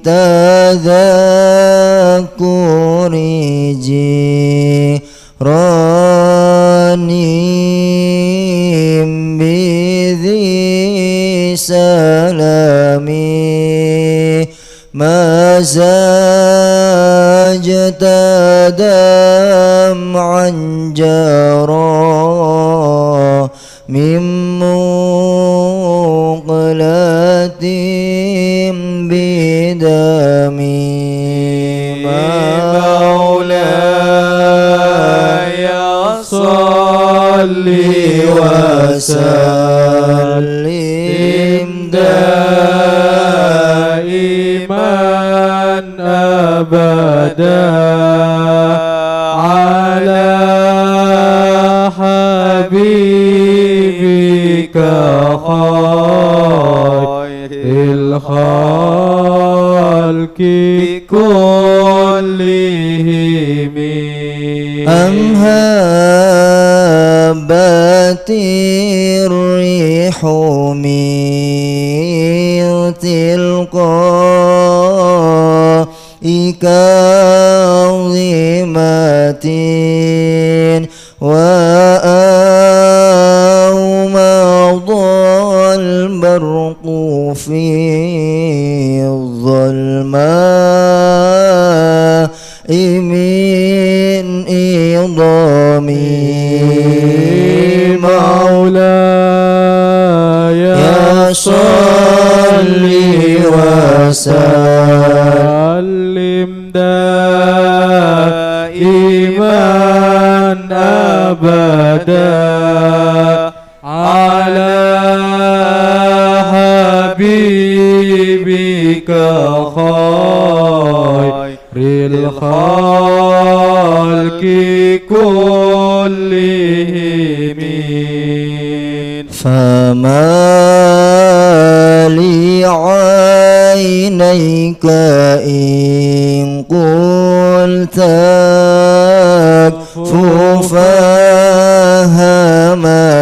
تذكر جيراني بذي سلامي ما زاجت دمعا جرى من مقلة بدمي مولاي صل وسلم دائما أبدا على حبيبك خير الخلق كلهم أم هبت الريح من تلقاء كاظمة وأومض البرق في الظلماء من إضامي مولاي صل وسلم دائما أبدا على حبيبك خير الخلق كلهم فما لعينيك إن قلت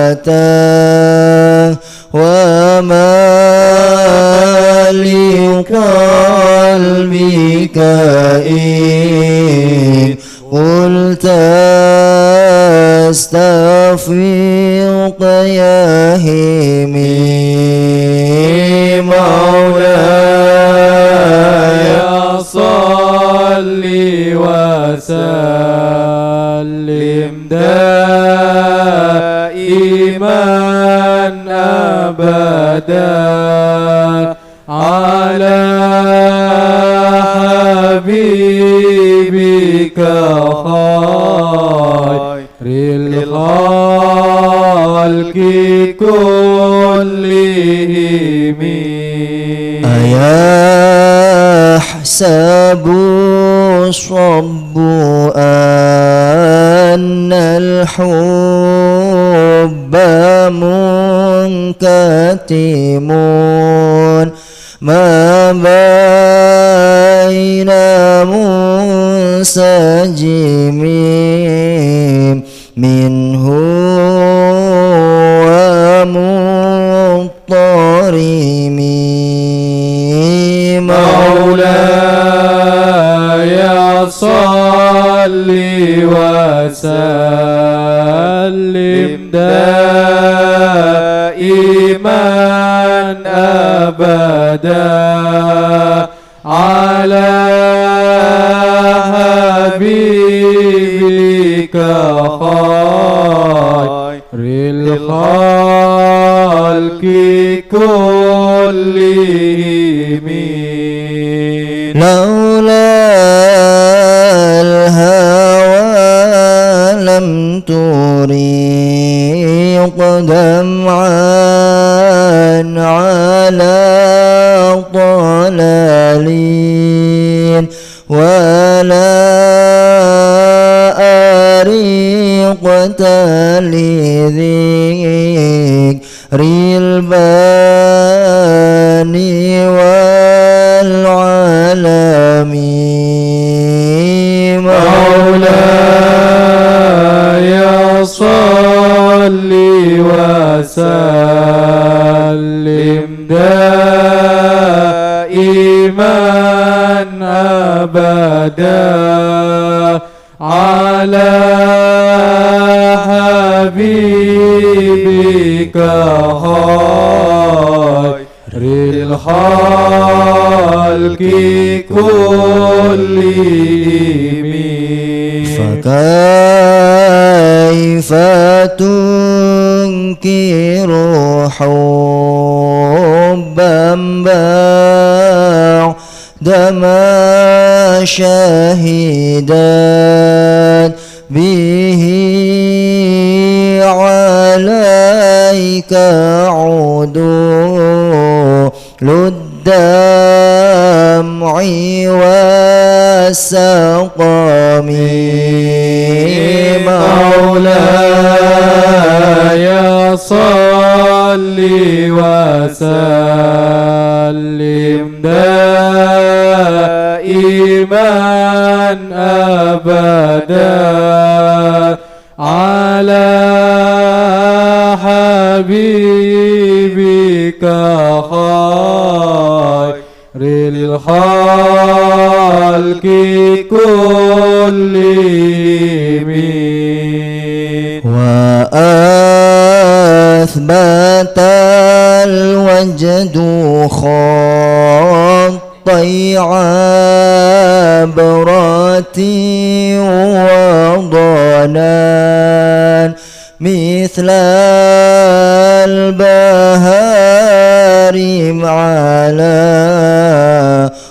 فهمتا وما لقلبك إن قلت استفيق يا همي مولاي صل وسلم دائما أبدا على حبيبك خير الخلق كلهم أيحسب الصب أن الحب منكتم ما بين منسجم منه ومضطرم مولاي صل وسلم دائما أبدا على حبيبك خير الخلق كلهم لولا الهوى لم تريق دمعا على ضلالين ولا أريقت لذكر الباني والعالمين مولاي صل وسلم دائما أبدا على حبيبك خير الخلق كلهم. فكيف تنكر حبا بعدما شهدت به عليك عدول الدمع والسقم. مولاي صل وسلم دائما أبدا على حبيبك خير الخلق كلهم. وأثبت الوجد خطي عبرتي وضنان مثل البهار على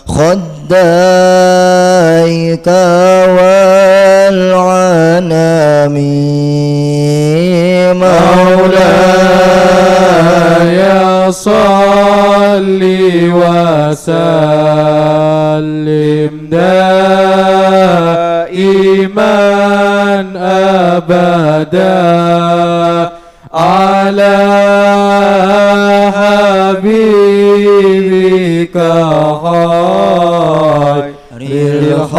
خديك والعنام. مولاي صل وسلم دائما أبدا على حبيبك خير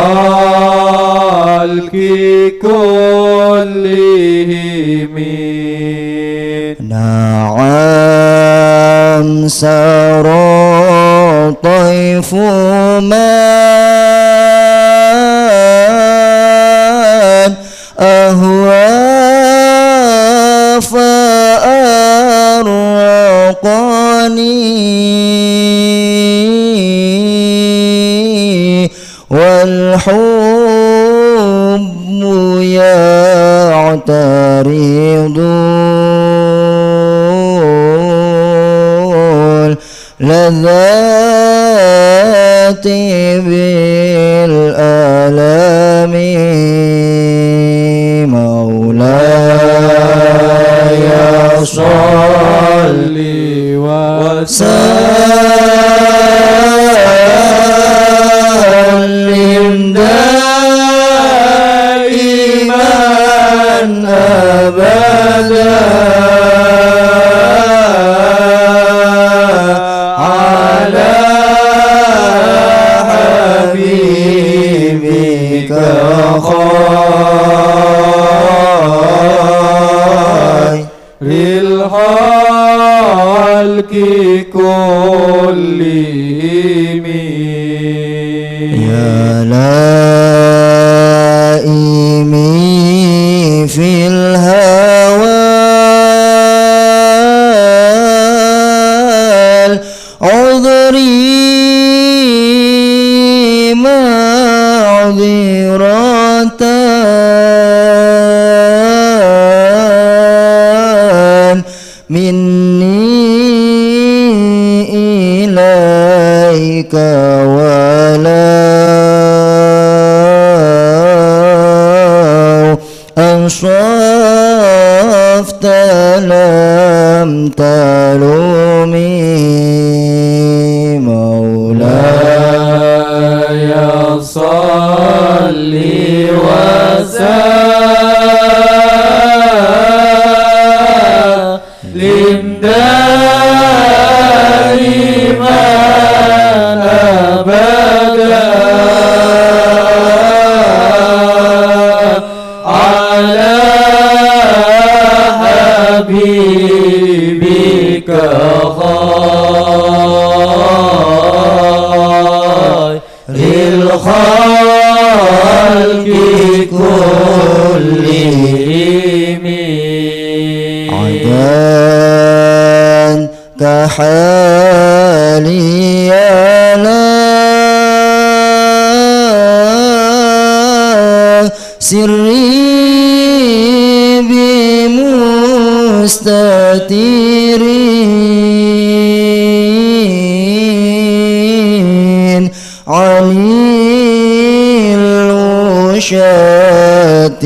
الخلق كلهم. نعم سرى طيف من أهوى فأرقني والحب يعترض لذات بالآلام. مولاي صل وسلم دائما أبدا على حبيبك خير الخلق كلهم. يا لائمي في الهوى عذري معذرة مني إليك ولو أنصفت لم تلومي. مولاي صل وسلم دائما أبدا على حبيبك خير الخلق حالي لا سري بمستتيرين علي الوشاة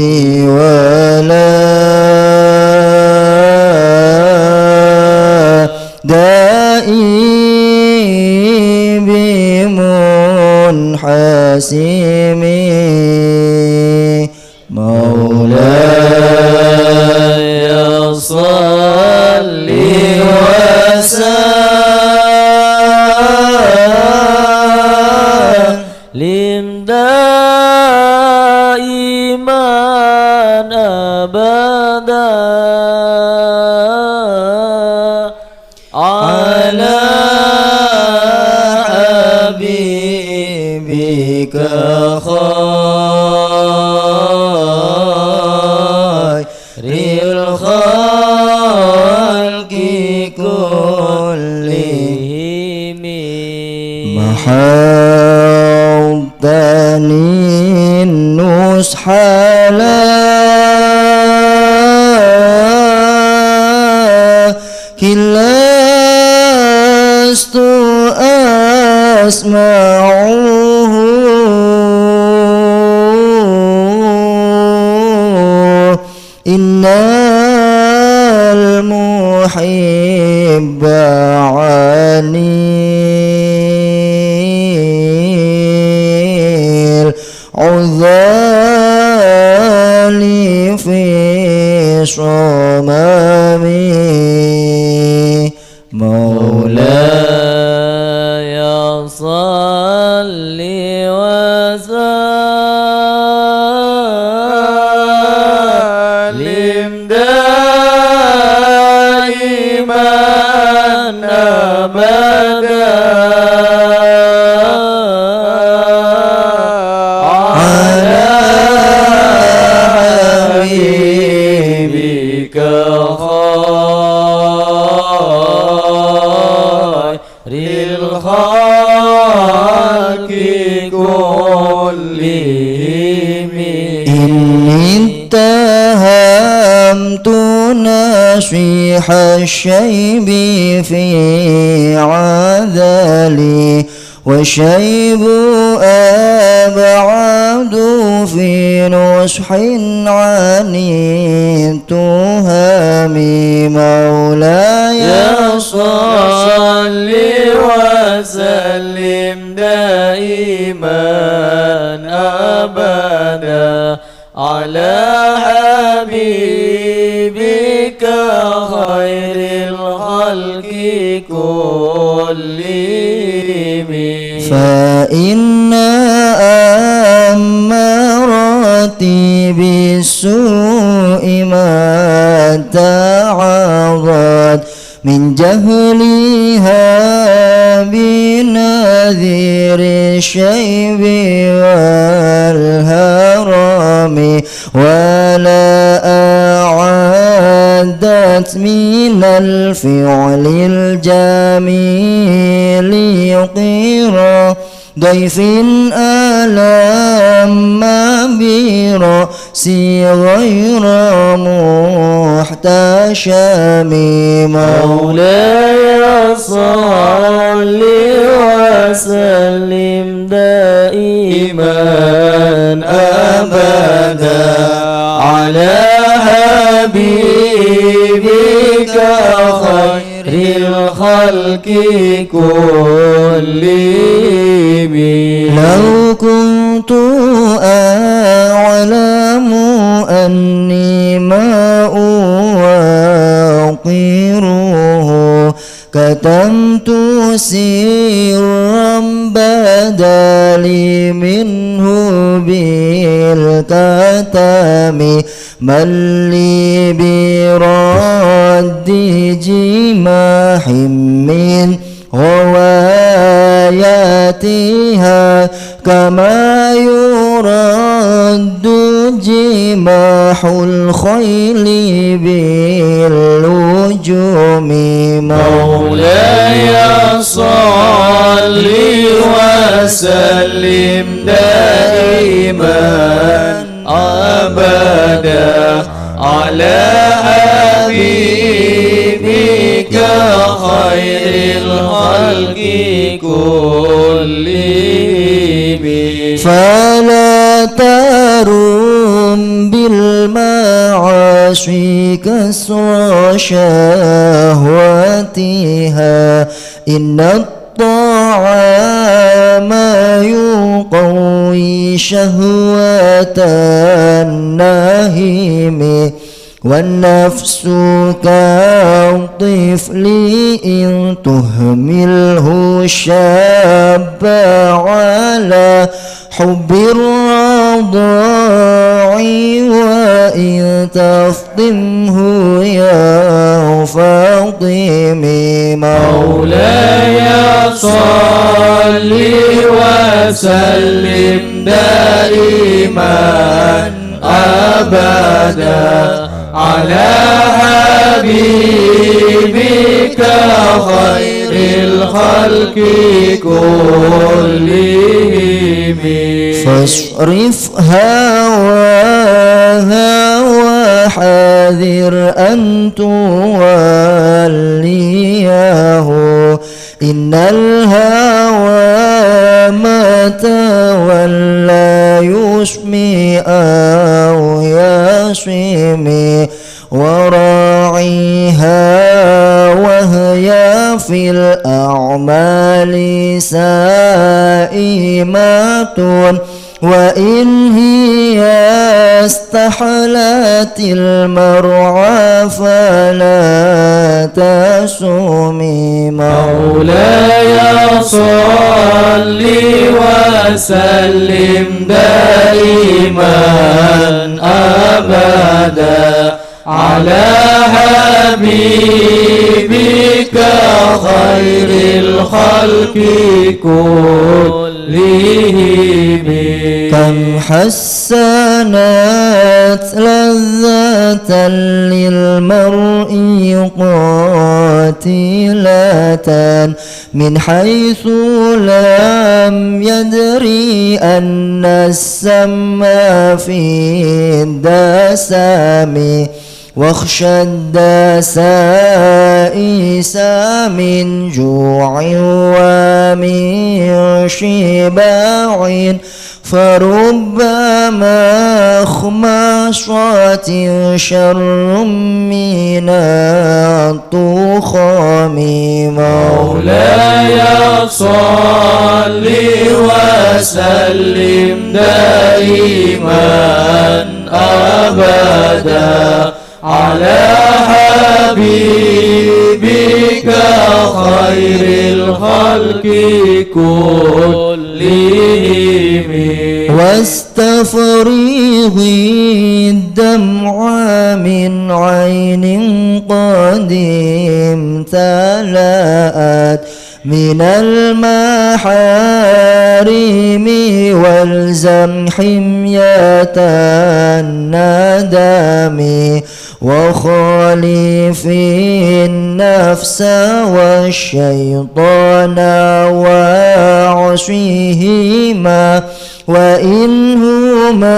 ولا دائي بمنحسم مولاي صل وسلم دائما أبدا على حبيبك خير الخلق كلهم محوتني النصح لكن لست أسمعه إن المحب عني العذال في صمامي مولاي صل وسلم دائما أبدا على حبيبك خير الخلق كلهم إني اتهمت نصيح الشيب في عذلي والشيب أبعد في نصح عن التهام مولاي صل وسلم دائما أبدا على حبيبك خير الخلق كلهم فإن أمارتي بالسوء ما تعرض من جهلها بنذير الشيب والهرم ولا أعدت من الفعل الجميل يقيرا ضيف ألم برأسي غير محتشم مولاي صل وسلم دائما أبدا على حبيبك خير الخلق كلهم لو كنت أعلم أني ما أوقره كتمت سرا بدالي منه بالكتم من لي برد جماح من غواياتها كما يرد جماح الخيل باللجوم النجوم مولاي صل وسلم دائما أبدا على حبيبك خير الخلق كلهم فلا تروم بالمعاصي كسر شهواتها إن الطعام يقوي شهوة الناهم والنفس كالطفل إن تهمله الشاب على حب الرضاع وإن تفطمه يا فاطم مولاي صل وسلم دائما أبدا على حبيبك خير الخلق كلهم فاصرف هواها وحاذر أن توليه إن الهوى ما تولى يسمي أو يسمي وراعيها وهي في الأعمال سائمة وإن هي استحلت المرعى فلا تسمي مولاي صل وسلم دائما أبدا على حبيبك خير الخلق كلهم كم حسنت لذة للمرء قاتلة من حيث لم يدري أن السم في الدسم واخشى الدسائس من جوع ومن شباع فربما خماصة شر من الطخام مولاي صل وسلم دائما أبدا على حبيبك خير الخلق كلهم واستفرغي الدمع من عين قد امتلأت من المحارم والزم حمية الندم وخالف النفس والشيطان وعصيهما وإنهما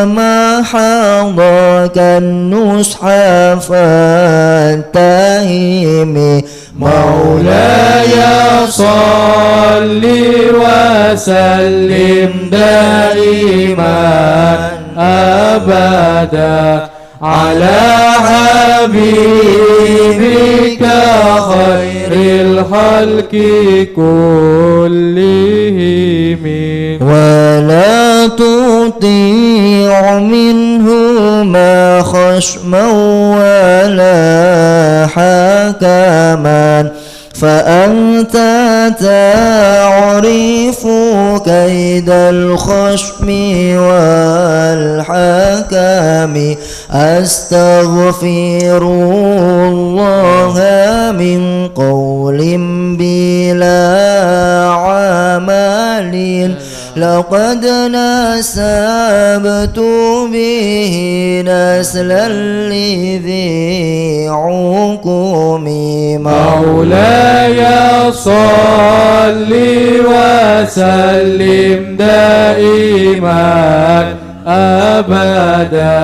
ما حضاك النصح فاتهم مولاي صل وسلم دائما أبدا على حبيبك خير الخلق كلهم ولا تطيع منهما خصما ولا حكما فأنت تعرف كيد الخصم والحكم أستغفر الله من قول بلا عمل لقد نسبت به نسلا لذي عقوم مولاي صل وسلم دائما أبدا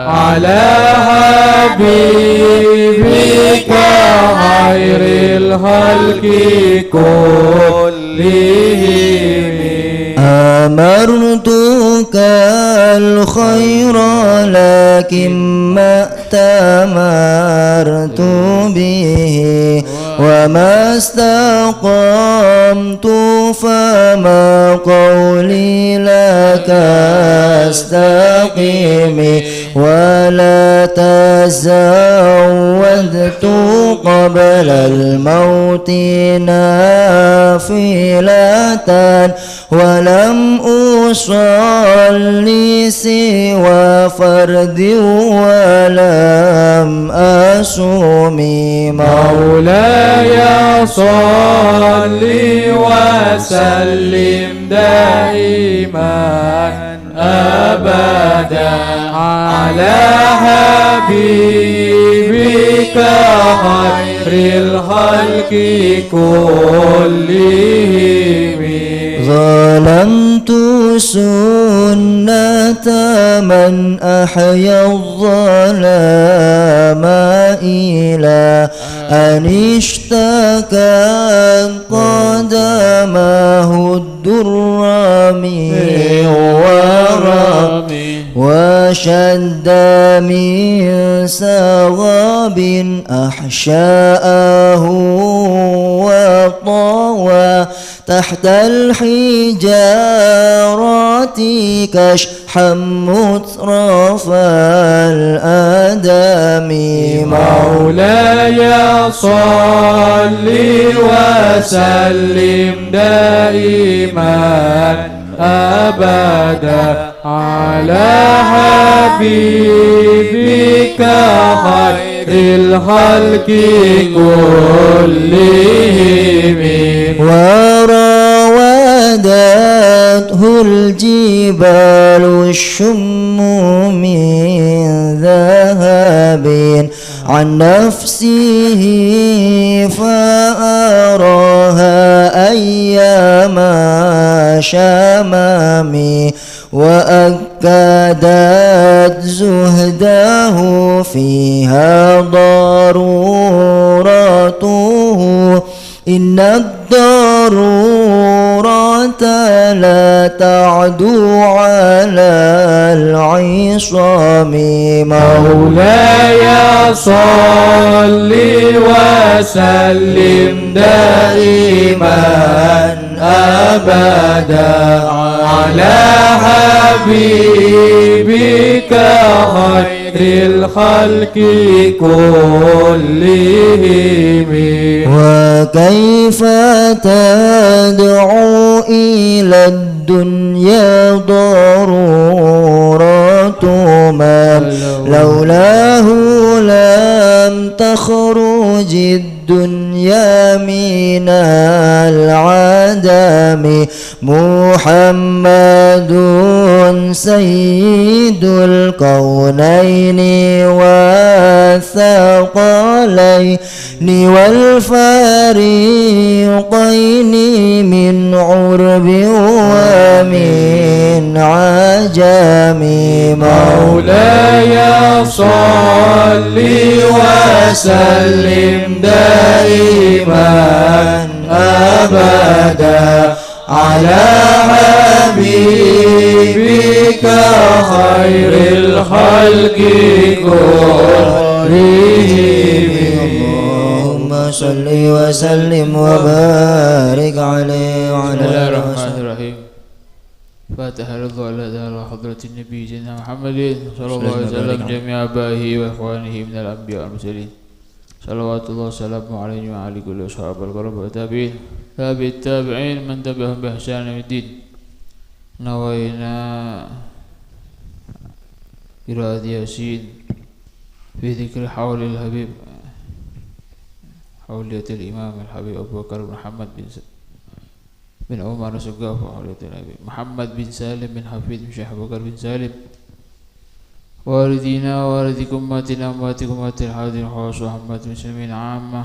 على حبيبك خير الخلق كلهم. أمرتك الخير لكن ما ائتمرت به وما استقمت فما قولي لك استقيم ولا تزودت قبل الموت نافلة ولم أصلي سوى فرد ولم أصوم مولاي صل وسلم دائما أبدا على حبيبك خير الخلق كلهم. ظلمت سنة من أحيا الظلام إلى أن اشتكى قدمه الدر من ورم وشد من سغاب أحشاءه وطوى تحت الحجارات كشحا مترف الآدم. مولاي صل وسلم دائما أبدا على حبيبك خير الخلق كلهم. وراودته الجبال الشم من ذهب عن نفسه فأراها أيام شمام وأكدت زهده فيها ضرورته إن الضرورة لا تعدو على العصام. مولاي صل وسلم دائما أبدا على حبيبك خير الخلق كلهم. وكيف تدعو إلى الدنيا ضرورة من لولاه لم تخرج الدنيا من العدم. محمد سيد الكونين والثقلين والفريقين من عرب ومن عجم. مولاي صل وسلم دائما أبدا على حبيبك خير الخلق كلهم. اللهم صل وسلم وبارك عليه وعلى بسم الله آله الرحمن الرحيم. فاتح رضا على حضرة النبي سيدنا محمد صلى الله عليه وسلم جميع آبائه وإخوانه من الأنبياء والمرسلين صلوات الله وسلامه عليه وعلى كل أصحاب القرب والتابعين تابع التابعين من تبعهم بإحسان إلى الدين. نوينا قراءة ياسين في ذكر حول الحبيب حولية الإمام الحبيب أبو بكر بن محمد بن بن عمر سقاف محمد بن سالم بن حفيد بن شيخ بكر بن سالم والدينا والدكم أمتنا أمتكم أمت الحاضر خاص وحمد المسلمين عامة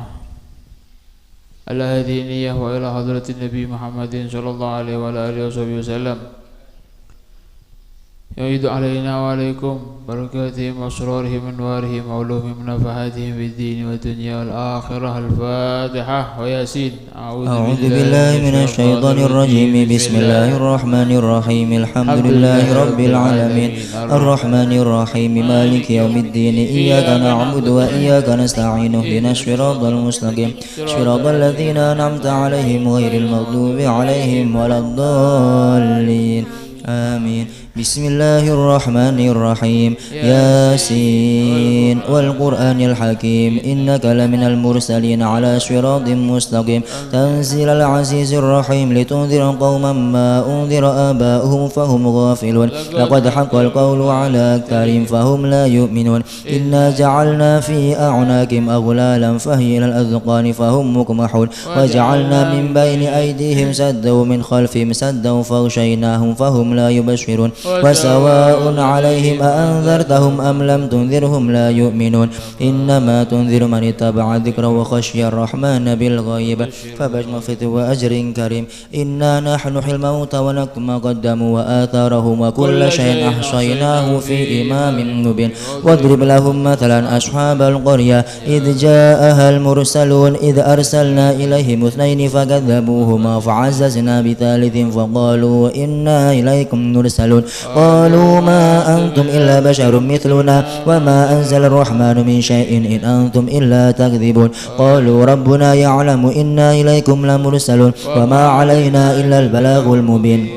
الهدينية وإلى حضرة النبي محمد صلى الله عليه وعلى آله وصحبه وسلم يعيد علينا وعليكم بركاتهم وأسرارهم وأنوارهم وعلومهم ونفحاتهم في الدين والدنيا والآخرة. الفاتحة وياسين. أعوذ بالله من الشيطان الرجيم. بسم الله الرحمن الرحيم. الحمد لله رب العالمين الرحمن الرحيم مالك يوم الدين. إياك نعبد وإياك نستعين. اهدنا الصراط المستقيم صراط الذين أنعمت عليهم غير المغضوب عليهم ولا الضالين. آمين. بسم الله الرحمن الرحيم. ياسين والقرآن الحكيم إنك لمن المرسلين على صراط مستقيم تنزيل العزيز الرحيم لتنذر قوما ما أنذر آباؤهم فهم غافلون لقد حق القول على أكثرهم فهم لا يؤمنون إنا جعلنا في أعناقهم أغلالا فهي إلى الأذقان فهم مقمحون وجعلنا من بين أيديهم سدا ومن خلفهم سدا فغشيناهم فهم لا يبصرون وسواء عليهم أأنذرتهم أم لم تنذرهم لا يؤمنون إنما تنذر من اتبع الذكر وخشي الرحمن بالغيب فبشر وأجر كريم. إنا نحن نحيي الموتى ونكتب ما قدموا وآثارهم وكل شيء أحصيناه في إمام مبين. واضرب لهم مثلا أصحاب القرية إذ جاءها المرسلون إذ أرسلنا إليهم اثنين فكذبوهما فعززنا بثالث فقالوا إنا إليكم مرسلون قالوا ما أنتم إلا بشر مثلنا وما أنزل الرحمن من شيء إن أنتم إلا تكذبون. قالوا ربنا يعلم إنا إليكم لمرسلون وما علينا إلا البلاغ المبين.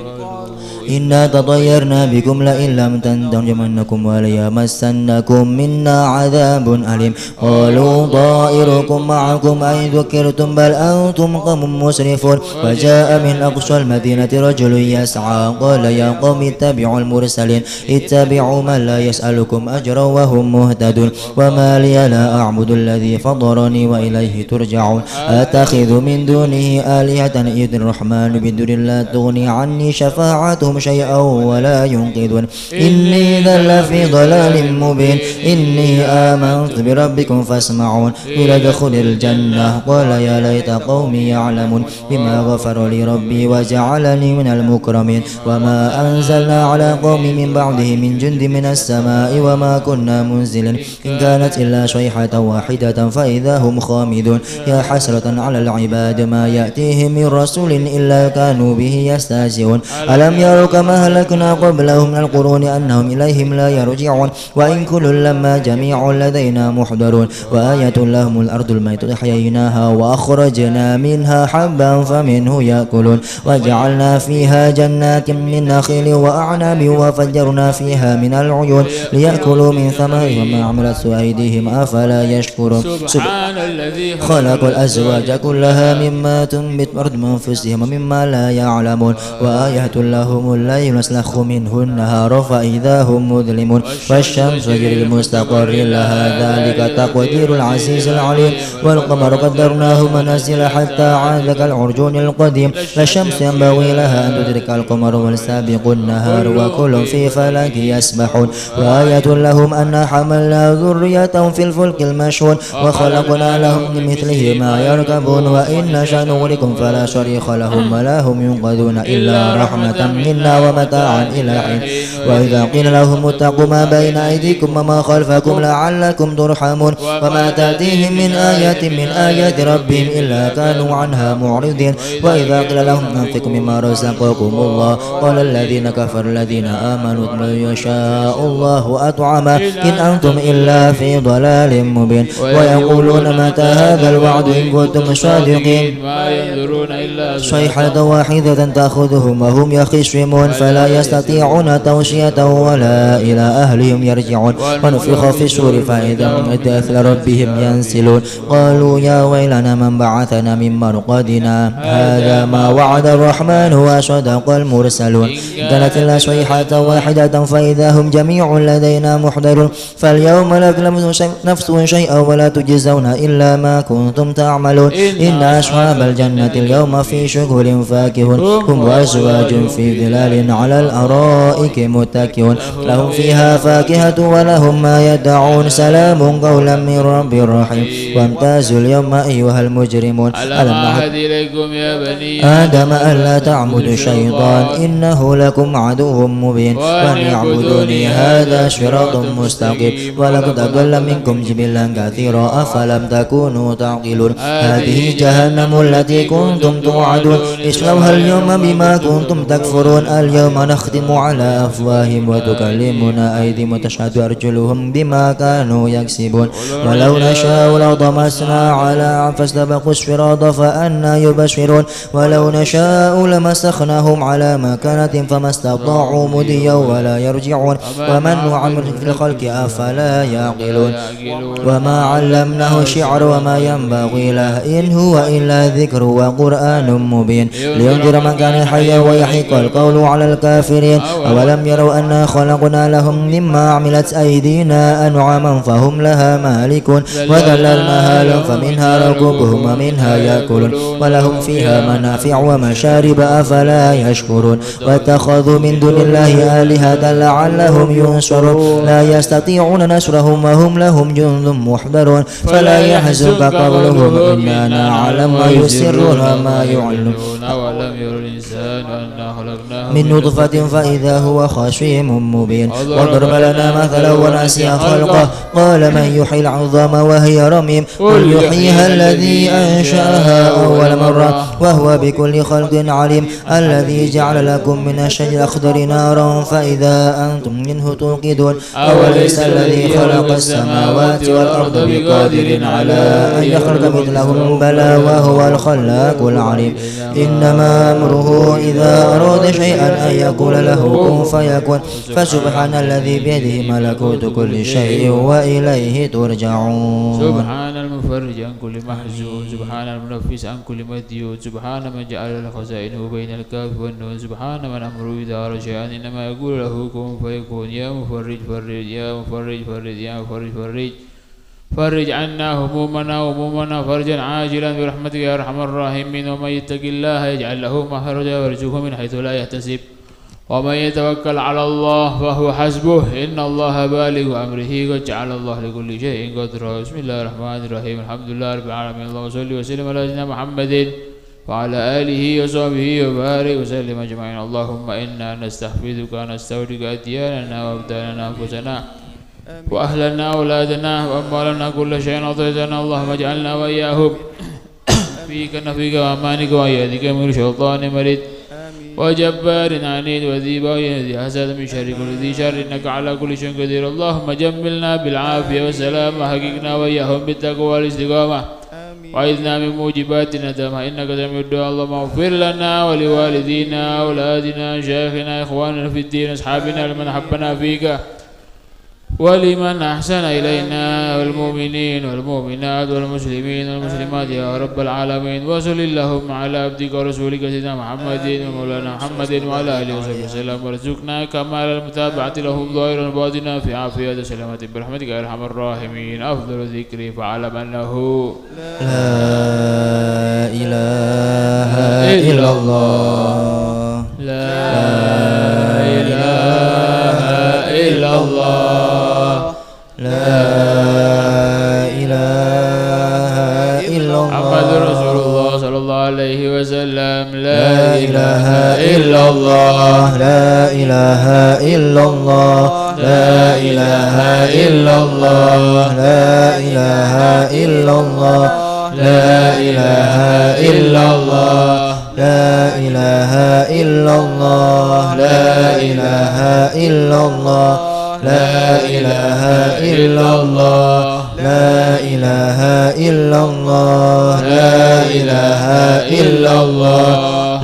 إنا تطيرنا بكم لئن لم تنتهوا ليرجمنكم وليمسنكم منا عذاب أليم. قالوا طائركم معكم أئن ذكرتم بل أنتم قوم مسرفون. وجاء من أقصى المدينة رجل يسعى قال يا قوم اتبعوا المرسلين اتبعوا من لا يسألكم أجرا وهم مهتدون. وما لي لا أعبد الذي فطرني وإليه ترجعون. أتخذ من دونه آلهة إذ الرحمن بدر لا تغني عني شفاعتهم شيئا ولا ينقذون. إني إذا لفي ضلال مبين. إني آمنت بربكم فاسمعون. قيل ادخل الجنة قال يا ليت قومي يعلمون بما غفر لي ربي وجعلني من المكرمين. وما أنزلنا على قوم من بعده من جند من السماء وما كنا منزلين إن كانت إلا صيحة واحدة فإذا هم خامدون. يا حسرة على العباد ما يأتيهم من رسول إلا كانوا به يستهزئون. ألم يروا كما هلكنا قبلهم من القرون أنهم إليهم لا يرجعون وإن كل لما جميع لدينا محضرون. وآية لهم الأرض الميتة أحييناها وأخرجنا منها حبا فمنه يأكلون. وجعلنا فيها جنات من نخيل وأعناب وفجرنا فيها من العيون ليأكلوا من ثمره وما عملت أيديهم أفلا يشكرون. سبحان الذي خلق الأزواج كلها مما تنبت الأرض من أنفسهم ومما لا يعلمون. وآية لهم الليل نسلخ منه النهار فإذا هم مظلمون. والشمس تجري لمستقر لها ذلك تقدير العزيز العليم. والقمر قدرناه منازل حتى عاد كالعرجون القديم. لا الشمس ينبغي لها أن تدرك القمر والسابق النهار وكل في فلك يسبحون. وآية لهم أن حملنا ذريتهم في الفلك المشحون وخلقنا لهم من مثله ما يركبون وإن نشأ نغرقهم فلا صريخ لهم ولا هم ينقذون إلا رحمة منا ومتاعا إلى حين. وإذا قيل لهم اتقوا ما بين أيديكم وما خلفكم لعلكم ترحمون. وما تأتيهم من آية من آيات ربهم إلا كانوا عنها معرضين. وإذا قيل لهم أنفقوا مما رزقكم الله قال الذين كفروا الذين آمنوا لن يشاء الله أطعما إن أنتم إلا في ضلال مبين. ويقولون متى هذا الوعد إن كنتم صادقين. ما ينظرون إلا صيحة واحدة تأخذهم وهم يخصمون. مجرمون فلا يستطيعون توصية ولا إلى أهلهم يرجعون ونفخ في الصور فإذا هم إلى ربهم ينسلون قالوا يا ويلنا من بعثنا من مرقدنا هذا ما وعد الرحمن وصدق المرسلون كانت إلا صيحة واحدة فإذا هم جميع لدينا محضرون فاليوم لا تظلم نفس شيئا ولا تجزون إلا ما كنتم تعملون إن أصحاب الجنة اليوم في شغل فاكهون هم وأزواج في ظلال على الأرائك متكئون لهم فيها فاكهة ولهم ما يدعون سلام قولا من رب رحيم وامتازوا اليوم أيها المجرمون ألم نعهد إليكم يا بني آدم ألا تعبدوا الشيطان إنه لكم عدو مبين وأن يعبدوني هذا صراط مستقيم ولقد أضل منكم جبلا كثيرا أفلم تكونوا تعقلون هذه جهنم التي كنتم توعدون اصلوها اليوم بما كنتم تكفرون اليوم نختم على أفواههم وتكلمنا أيديهم وتشهد أرجلهم بما كانوا يكسبون ولو نشاء لطمسنا على فاستبقوا الصراط فأنى يبصرون ولو نشاء لمسخناهم على مكانة فما استطاعوا مضيا ولا يرجعون ومن نعمر في الخلق أفلا يعقلون وما علمناه الشعر وما ينبغي له إن هو إلا ذكر وقرآن مبين لينذر من كان حيا ويحق القول على الكافرين أولم يروا أنا خلقنا لهم مما عملت أيدينا أنعاما فهم لها مالكون وذللناها لهم فمنها ركوبهم ومنها يأكلون ولهم فيها منافع ومشارب أفلا يشكرون واتخذوا من دون الله آلهة لعلهم ينصرون لا يستطيعون نصرهم وهم لهم جند محضرون فلا يحزنك قولهم إنا نعلم ما يسرون وما يعلنون أولم يرى الإنسان أنا خلقناه من نطفة فإذا هو خصيم مبين وضرب لنا مثلا ونسي خلقه قال من يحيي العظام وهي رميم قل يحييها الذي أنشأها أول مرة وهو بكل خلق عليم الذي جعل لكم من الشجر الأخضر نارا فإذا أنتم منه توقدون أوليس الذي خلق السماوات والأرض بقادر على أن يخلق مثلهم بلى وهو الخلاق العليم إنما أمره إذا أراد شيئا أن يقول له كن فيكون فسبحان الذي بيده ملكوت كل شيء وإليه ترجعون سبحان المفرج عن كل محزون سبحان المنفس عن كل مديون سبحان من جعل خزائنه بين الكاف والنون سبحان من أمره إذا أراد شيئا إنما يقول له كن فيكون يا مفرج فرج يا مفرج فرج يا مفرج فرج فرج عنا همومنا فرجا عاجلا برحمتك يا أرحم الراحمين ومن يتق الله يجعل له مخرجا ويرزقه من حيث لا يحتسب ومن يتوكل على الله فهو حسبه إن الله بالغ أمره قد جعل الله لكل شيء قدرا بسم الله الرحمن الرحيم الحمد لله رب العالمين اللهم صل وسلم على سيدنا محمد وعلى آله وصحبه وبارك وسلم أجمعين اللهم إنا نستحفظك ونستودعك أدياننا وأبداننا أنفسنا وأهلنا وأولادنا وأموالنا كل شيء أعطيتنا اللهم اجعلنا وإياهم فيك نفيك وأمانك وأيادك من شيطان مريد وجبار عنيد وذي بغي ذي حسد من شر كل ذي شر إنك على كل شيء قدير اللهم جملنا بالعافية والسلام وحققنا وإياهم بالتقوى والاستقامة وعذنا من موجبات الندامة إنك سميع الدعاء اللهم اغفر لنا ولوالدينا أولادنا شيخنا إخواننا في الدين أصحابنا لمن حبنا فيك ولمن أحسن إلينا والمؤمنين والمؤمنات والمسلمين والمسلمات يا رب العالمين وصل اللهم على عبدك ورسولك سيدنا محمد ومولانا محمد وعلى آله وصحبه وسلم وارزقنا كمال المتابعة لهم ظاهرا وباطنا في عافية وسلامة برحمتك يا أرحم الراحمين أفضل الذكر فاعلم أنه لا إله إلا الله لا إله إلا الله لا إله إلا الله محمد رسول الله صلى الله عليه وسلم لا إله إلا الله لا إله إلا الله لا إله إلا الله لا إله إلا الله لا إله إلا الله لا إله إلا الله لا إله إلا الله لا إله إلا الله لا إله إلا الله لا إله إلا الله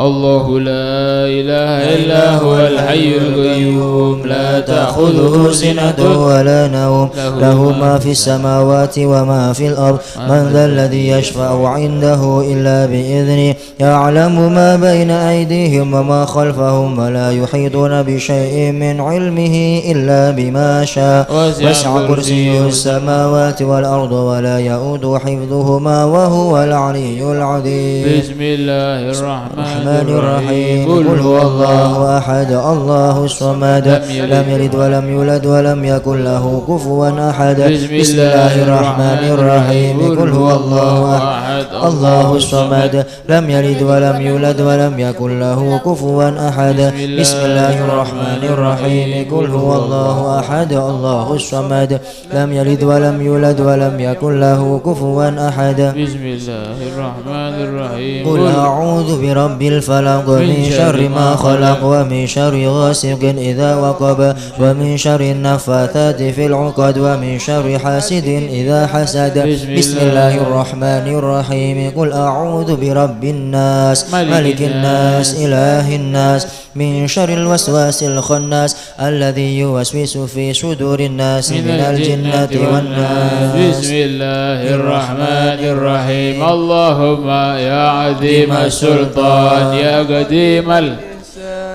الله لا إله إلا هو الحي القيوم لا تأخذه سنة ولا نوم له ما في السماوات وما في الأرض من ذا الذي يشفع عنده إلا بإذنه يعلم ما بين أيديهم وما خلفهم ولا يحيطون بشيء من علمه إلا بما شاء وسع كرسيه السماوات والأرض ولا يؤود حفظهما وهو العلي العظيم. بسم الله الرحمن الرحيم قل هو الله أحد الله الصمد لم يلد ولم يولد ولم يكن له كفوا أحد. بسم الله الرحمن الرحيم قل هو الله أحد الله الصمد لم يلد ولم يولد ولم يكن له كفوا أحد. بسم الله الرحمن الرحيم قل هو الله أحد الله الصمد لم يلد ولم يولد ولم يكن له كفوا أحد. بسم الله الرحمن الرحيم قل أعوذ برب الفلق من شر ما خلق ومن شر غاسق إذا وقب ومن شر النفاثات في العقد ومن شر حاسد إذا حسد. بسم الله الرحمن الرحيم قل أعوذ برب الناس ملك الناس إله الناس من شر الوسواس الخناس الذي يوسوس في صدور الناس من الجنة والناس. بسم الله الرحمن الرحيم اللهم يا عظيم السلطان يا قديم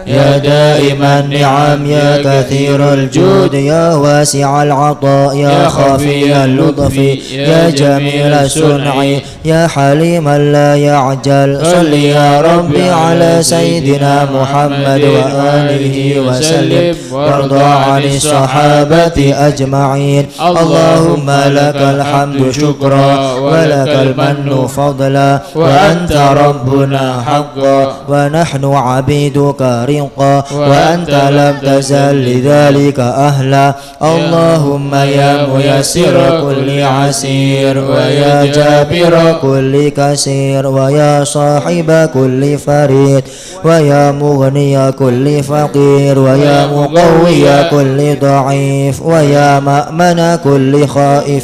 يا دائم النعم يا كثير الجود يا واسع العطاء يا خفي اللطف يا جميل الصنع يا حليما لا يعجل صل يا ربي على سيدنا محمد وآله وسلم وارضى عن الصحابة أجمعين. اللهم لك الحمد شكرا ولك المن فضلا وأنت ربنا حقا ونحن عبيدك رقا وأنت لم تزل لذلك أهلا. اللهم يا ميسر كل عسير ويا جابر كل كسير ويا صاحب كل فريد ويا مغني كل فقير ويا مقوي كل ضعيف ويا مأمن كل خائف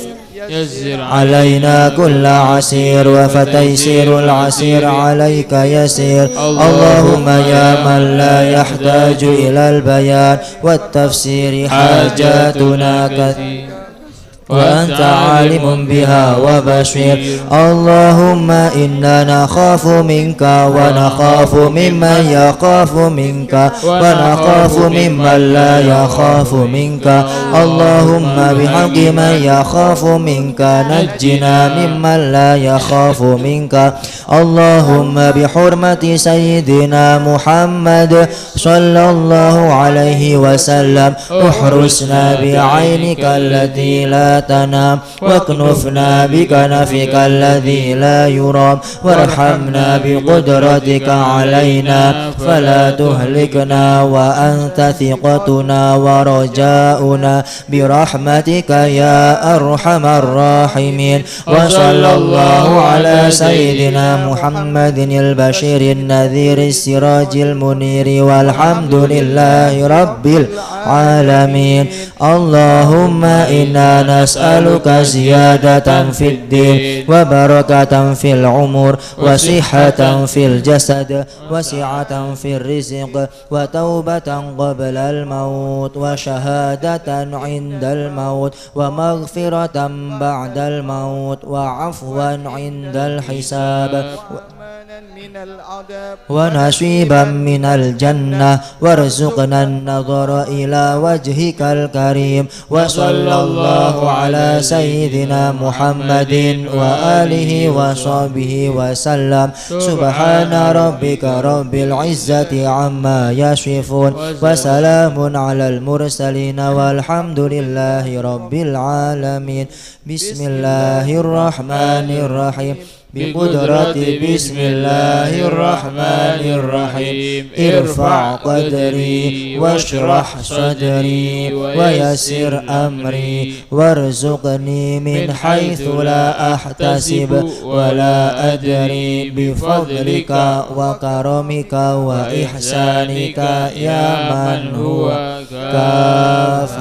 علينا كل عسير وفتيسير العسير عليك يسير. اللهم يا من لا يحتاج إلى البيان والتفسير حاجاتنا كثيرة وأنت عالم بها وبشير. اللهم إنا نخاف منك ونخاف ممن يخاف منك ونخاف ممن لا يخاف منك. اللهم بحق من يخاف منك نجنا ممن لا يخاف منك. اللهم بحرمة سيدنا محمد صلى الله عليه وسلم احرسنا بعينك التي لا تنام واكنفنا بكنفك الذي لا يرام وارحمنا بقدرتك علينا فلا تهلكنا وأنت ثقتنا ورجاؤنا برحمتك يا أرحم الراحمين. وصلى الله على سيدنا محمد البشير النذير السراج المنير والحمد لله رب العالمين. اللهم إنا نسألك زيادة في الدين وبركة في العمر وصحة في الجسد وسعة في الرزق وتوبة قبل الموت وشهادة عند الموت ومغفرة بعد الموت وعفوا عند الحساب ونصيبا من الجنة وارزقنا النظر إلى وجهك الكريم. وصلى الله على سيدنا محمد وآله وصحبه وسلم. سبحان ربك رب العزة عما يصفون وسلام على المرسلين والحمد لله رب العالمين. بسم الله الرحمن الرحيم بقدرة بسم الله الرحمن الرحيم ارفع قدري واشرح صدري ويسر أمري وارزقني من حيث لا أحتسب ولا أدري بفضلك وكرمك وإحسانك يا من هو كاف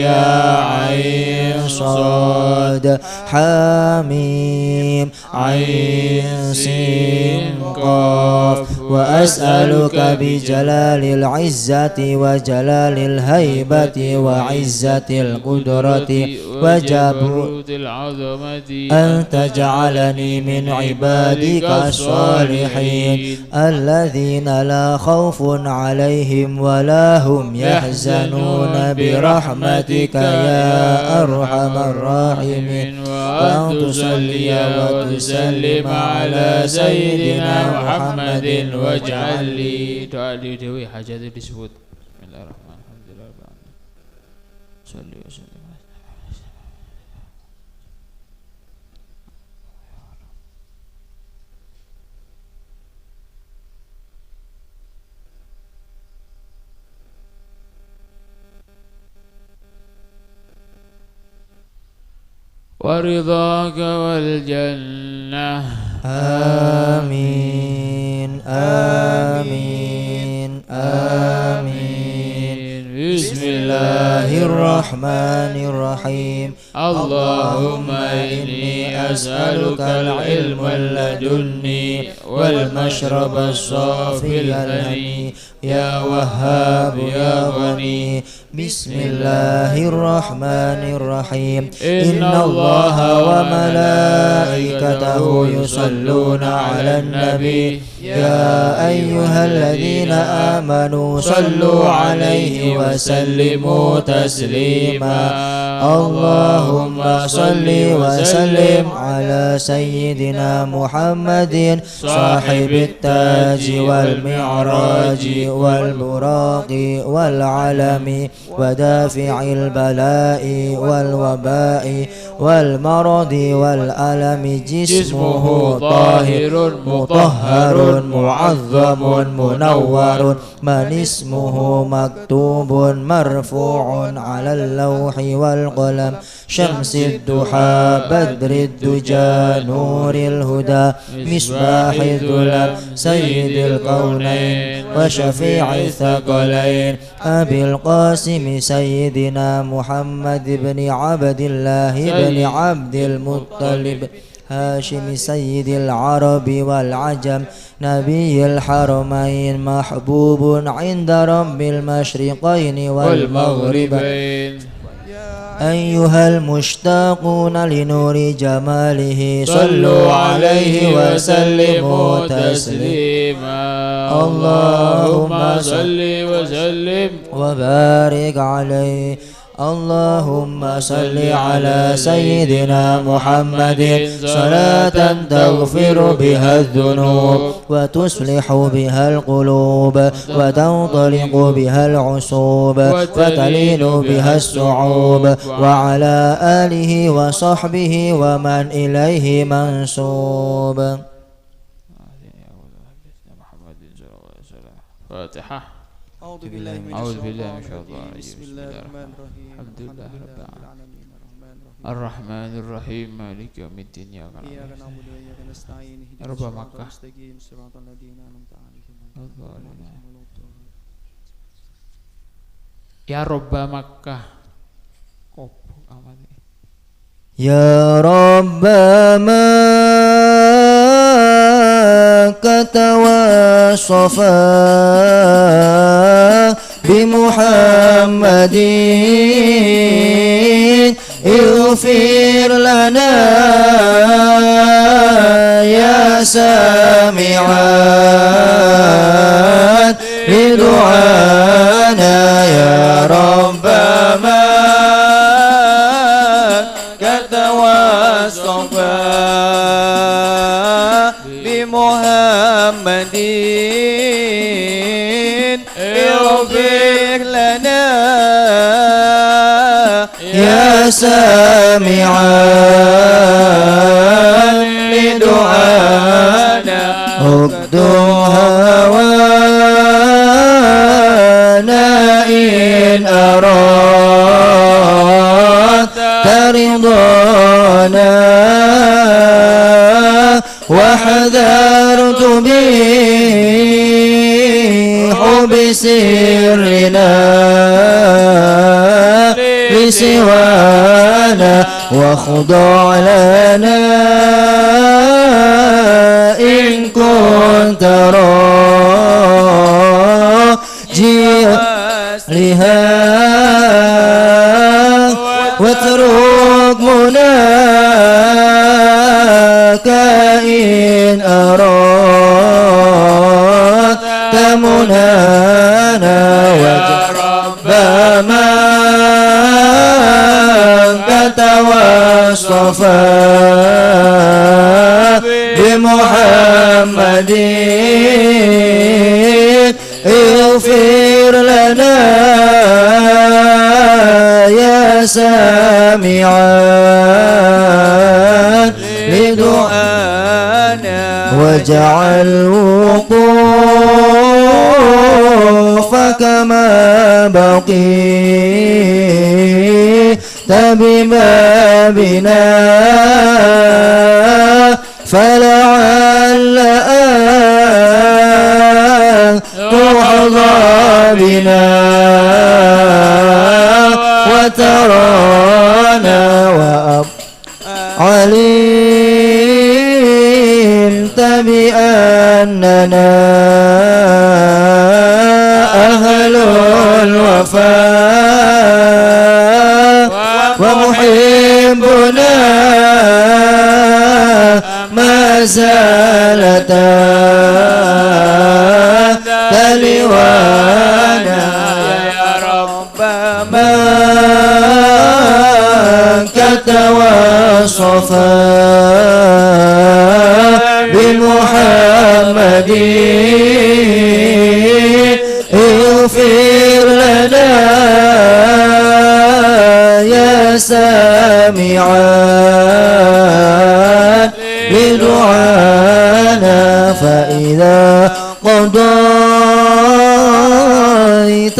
يا عين صاد حميم عين سين قاف وأسألك بجلال العزة وجلال الهيبة وعزة القدرة وجبروت العظمة أن تجعلني من عبادك الصالحين الذين لا خوف عليهم ولا هم يحزنون برحمتك يا أرحم الراحمين وأن تصلي وتسلم على سيدنا محمد واجعل لي doa dewi hajat disebut. Bismillahirrahmanirrahim. Alhamdulillah. Salli wa sallim. ورضاك والجنة آمين آمين آمين بسم الله الرحمن الرحيم اللهم إني أسألك العلم اللدني والمشرب الصافي الهني يا وهاب يا غني بسم الله الرحمن الرحيم إن الله وملائكته يصلون على النبي يا أيها الذين آمنوا صلوا عليه وسلموا تسليما اللهم صل وسلم على سيدنا محمد صاحب التاج والمعراج والبراق والعلم ودافع البلاء والوباء والمرض والألم جسمه طاهر مطهر معظم منور من اسمه مكتوب مرفوع على اللوح والقلم شمس الضحى بدر الدجى نور الهدى مصباح الظلم سيد الكونين وشفيع الثقلين أبي القاسم سيدنا محمد بن عبد الله بن عبد المطلب هاشم سيد العرب والعجم نبي الحرمين محبوب عند رب المشرقين والمغربين أيها المشتاقون لنور جماله صلوا عليه وسلموا تسليما اللهم صل وسلم وبارك عليه اللهم صل على سيدنا محمد صلاة تغفر بها الذنوب وتصلح بها القلوب وتنطلق بها العصوب وتلين بها الصعوب وعلى آله وصحبه ومن إليه منسوب. فاتحة. أعوذ بالله من الشيطان الرجيم بسم الله الرحمن الرحيم الحمد لله رب العالمين الرحمن الرحيم مالك يوم الدين إياك نعبد وإياك نستعين اهدنا رب الصراط مكة المستقيم صراط الذين أنعمت عليهم يا رب مكة يا رب مكة والصفا بمحمد اغفر لنا يا سامعا لدعانا يا رب مكة والصفا بمحمد اغفر لنا يا سامعا لدعانا اقدم هوانا إن أردت رضانا وحذرت بحب سرنا لسوانا واخضع لنا إن كنت راجيا لها واترك مناك إن أردت منانا وجرب من كتوصفا بمحمد اغفر لنا يا سامعا لدعانا واجعل وقوفك ما بقيت ببابنا فلعل أن تحظى بنا وترانا علمت بأننا أهل الوفاء ومحبنا ما زالت تلوانا يا رب من كتوصفا بمحمد اغفر لنا يا سامعا بدعانا فإذا قضيت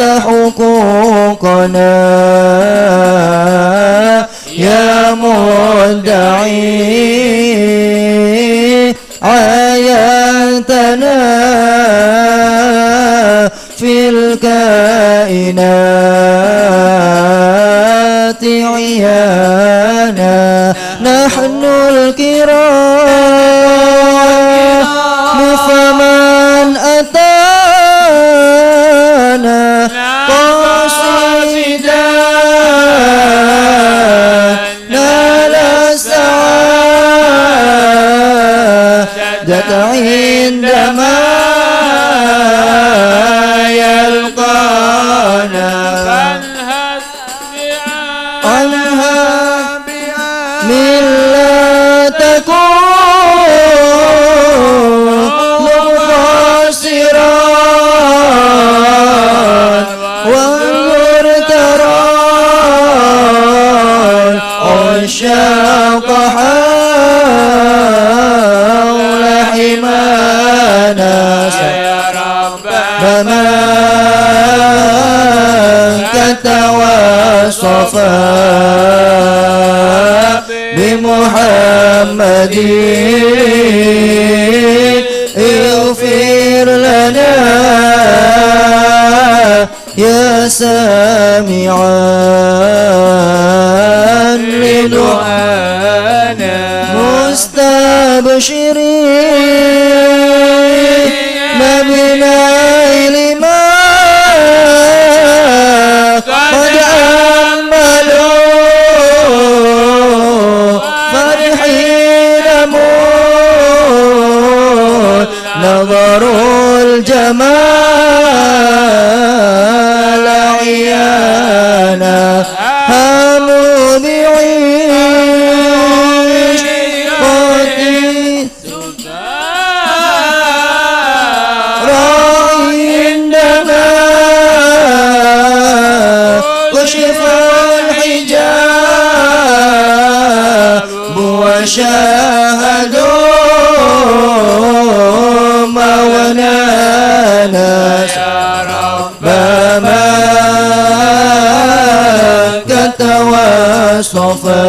حقوقنا يا مدعي عاينتنا في الكائنات عيانا نحن الكرام فمن أتانا قاصدا نال السعادة عندما يلقانا عنها من لا تكون مقصرا وانظر ترى عشاق حول حمانا يا رب من كتوصفا بمحمد اغفر لنا يا سامعا لدعانا مستبشرين بنيل ما قد أملوا فرحين موت نظروا الجمال عيانا هموا بعيش قتيل راعي عندما كشف الحجاب وشاهدوا ما ونانا يا رب من كتوصفا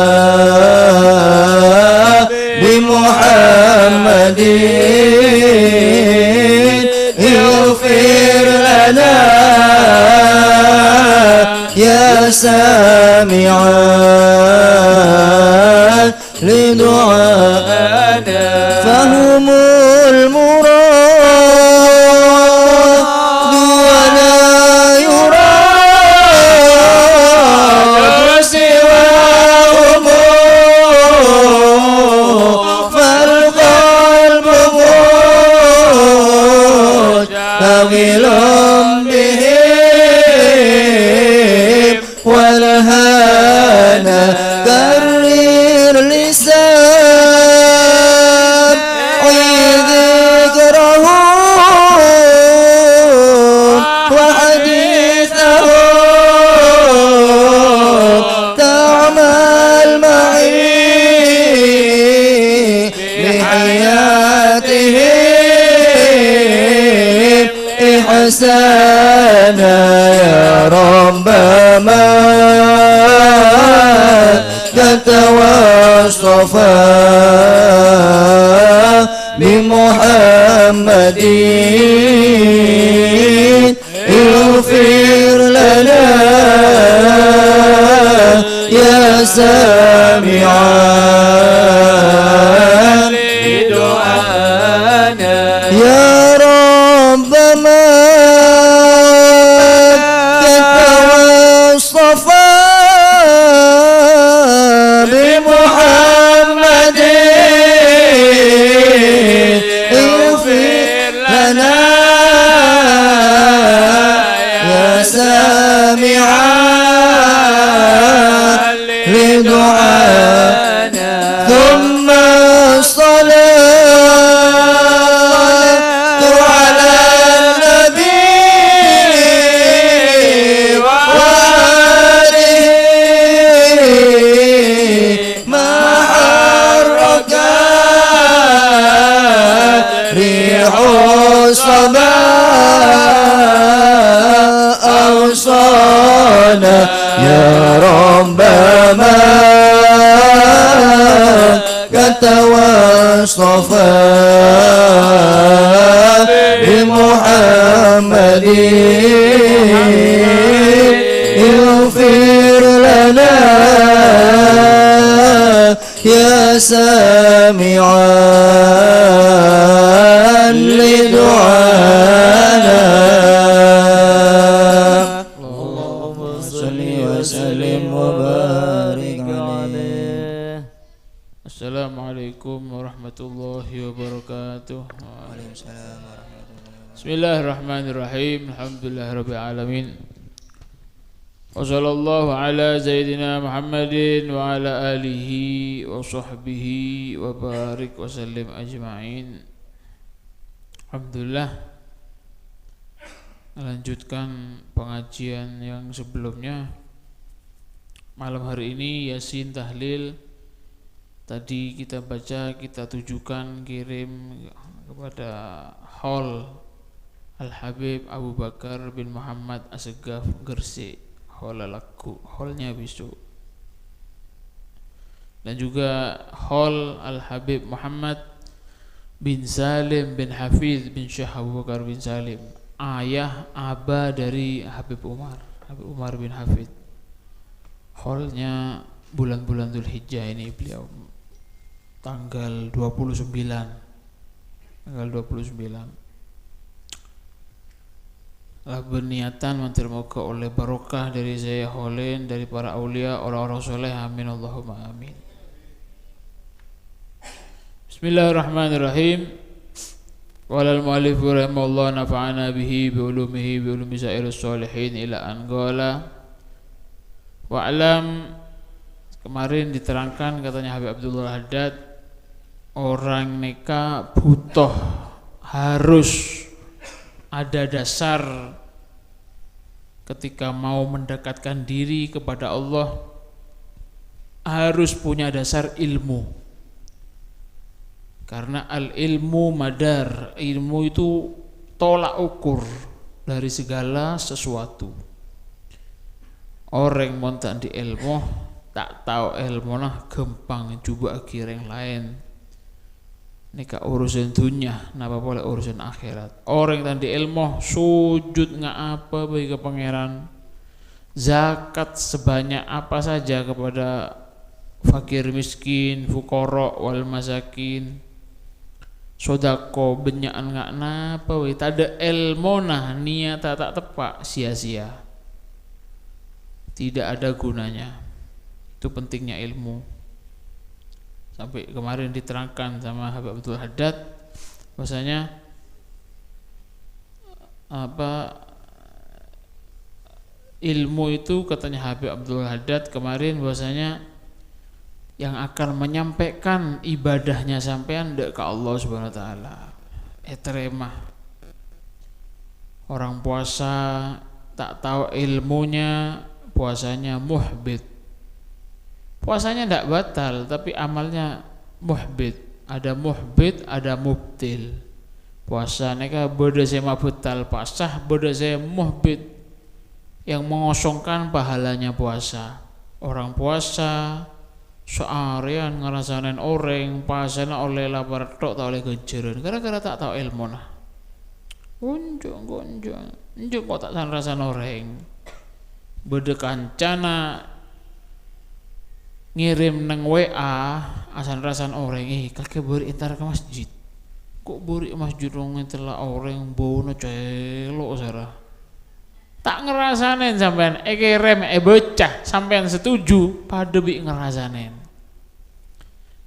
بمحمد اغفر لنا يا سامعا لدعانا فهم المراد ولا يراد سواهم فالقلب مشتغل بهم والهانا كرر لسان عيد ذكرهم وحديثهم تعمل معي بحياتهم إحسانا يا رب ما كتوصفا بمحمد اغفر لنا يا سامعا لدعانا يا رب ما كتوصفا بمحمد اغفر لنا يا سامعا لدعانا ثم الصلاة على النبي وآله ما حرك ريح الصبا أوصانا يا رب ما كتوصفا بمحمد اغفر لنا يا سامعا لدعانا اللهم صل وسلم وبارك عليه. Assalamualaikum warahmatullahi wabarakatuh. Waalaikumsalam warahmatullahi Bismillahirrahmanirrahim. Alhamdulillahirabbil alamin. Wa sallallahu ala sayyidina Muhammadin wa ala alihi wa sahbihi wa barik wa sallim ajma'in. Alhamdulillah, melanjutkan pengajian yang sebelumnya. Malam hari ini Yasin Tahlil tadi kita baca, kita tujukan, kirim kepada Hall Al-Habib Abu Bakar bin Muhammad Assegaf Gresik, Hall Al-Aku, hallnya besok. Dan juga Hall Al-Habib Muhammad bin Salim bin Hafiz bin Syekh Abu Bakar bin Salim, ayah aba dari Habib Umar bin Hafiz. Hallnya bulan-bulan Dzulhijjah ini beliau tanggal 29. Lah berniatan mentermoga oleh barokah dari saya Holin, dari para aulia, orang-orang soleh, amin Allahumma amin. Bismillahirrahmanirrahim. Walal mu'allif rahimahullah nafa'ana bihi bi ulumihi bi ulumi sairus solihin ila an qala wa'lam. Kemarin diterangkan katanya Habib Abdullah Haddad, orang neka butuh, harus ada dasar ketika mau mendekatkan diri kepada Allah, harus punya dasar ilmu. Karena al-ilmu madar, ilmu itu tolak ukur dari segala sesuatu. Orang montak di ilmu tak tahu ilmu lah gampang coba akhir yang lain. Nika urusan dunia, napa boleh urusan akhirat. Orang tadi ilmu sujud ngapa bagi ke pangeran, zakat sebanyak apa saja kepada fakir miskin, fuqara wal masakin. Sodako benyaan ngak napa we tada ilmona niat tak tepak sia-sia. Tidak ada gunanya. Itu pentingnya ilmu. Sampai kemarin diterangkan sama Habib Abdul Haddad bahwasanya ilmu itu katanya Habib Abdul Haddad kemarin bahwasanya yang akan menyampaikan ibadahnya sampean dek ke Allah Subhanahu wa taala. Teremah. Orang puasa tak tahu ilmunya, puasanya muhbit. Puasanya tidak batal tapi amalnya muhbit. Ada muhbit, ada mubtil. Puasa neka beda sama batal, pasah beda sama muhbit yang mengosongkan pahalanya puasa. Orang puasa searian ngerasain orang pasana oleh lapar tok tak oleh kejeran gara-gara tak tahu ilmu nah. Unjuk kok tak rasan orang. Beda kancana ngirim nang WA asan rasan orang kakek beri entar ke masjid. Kok beri masjid orang telah orang bau no celok sarah. Tak ngerasain sampean rem bocah sampean setuju pada bi ngerasain.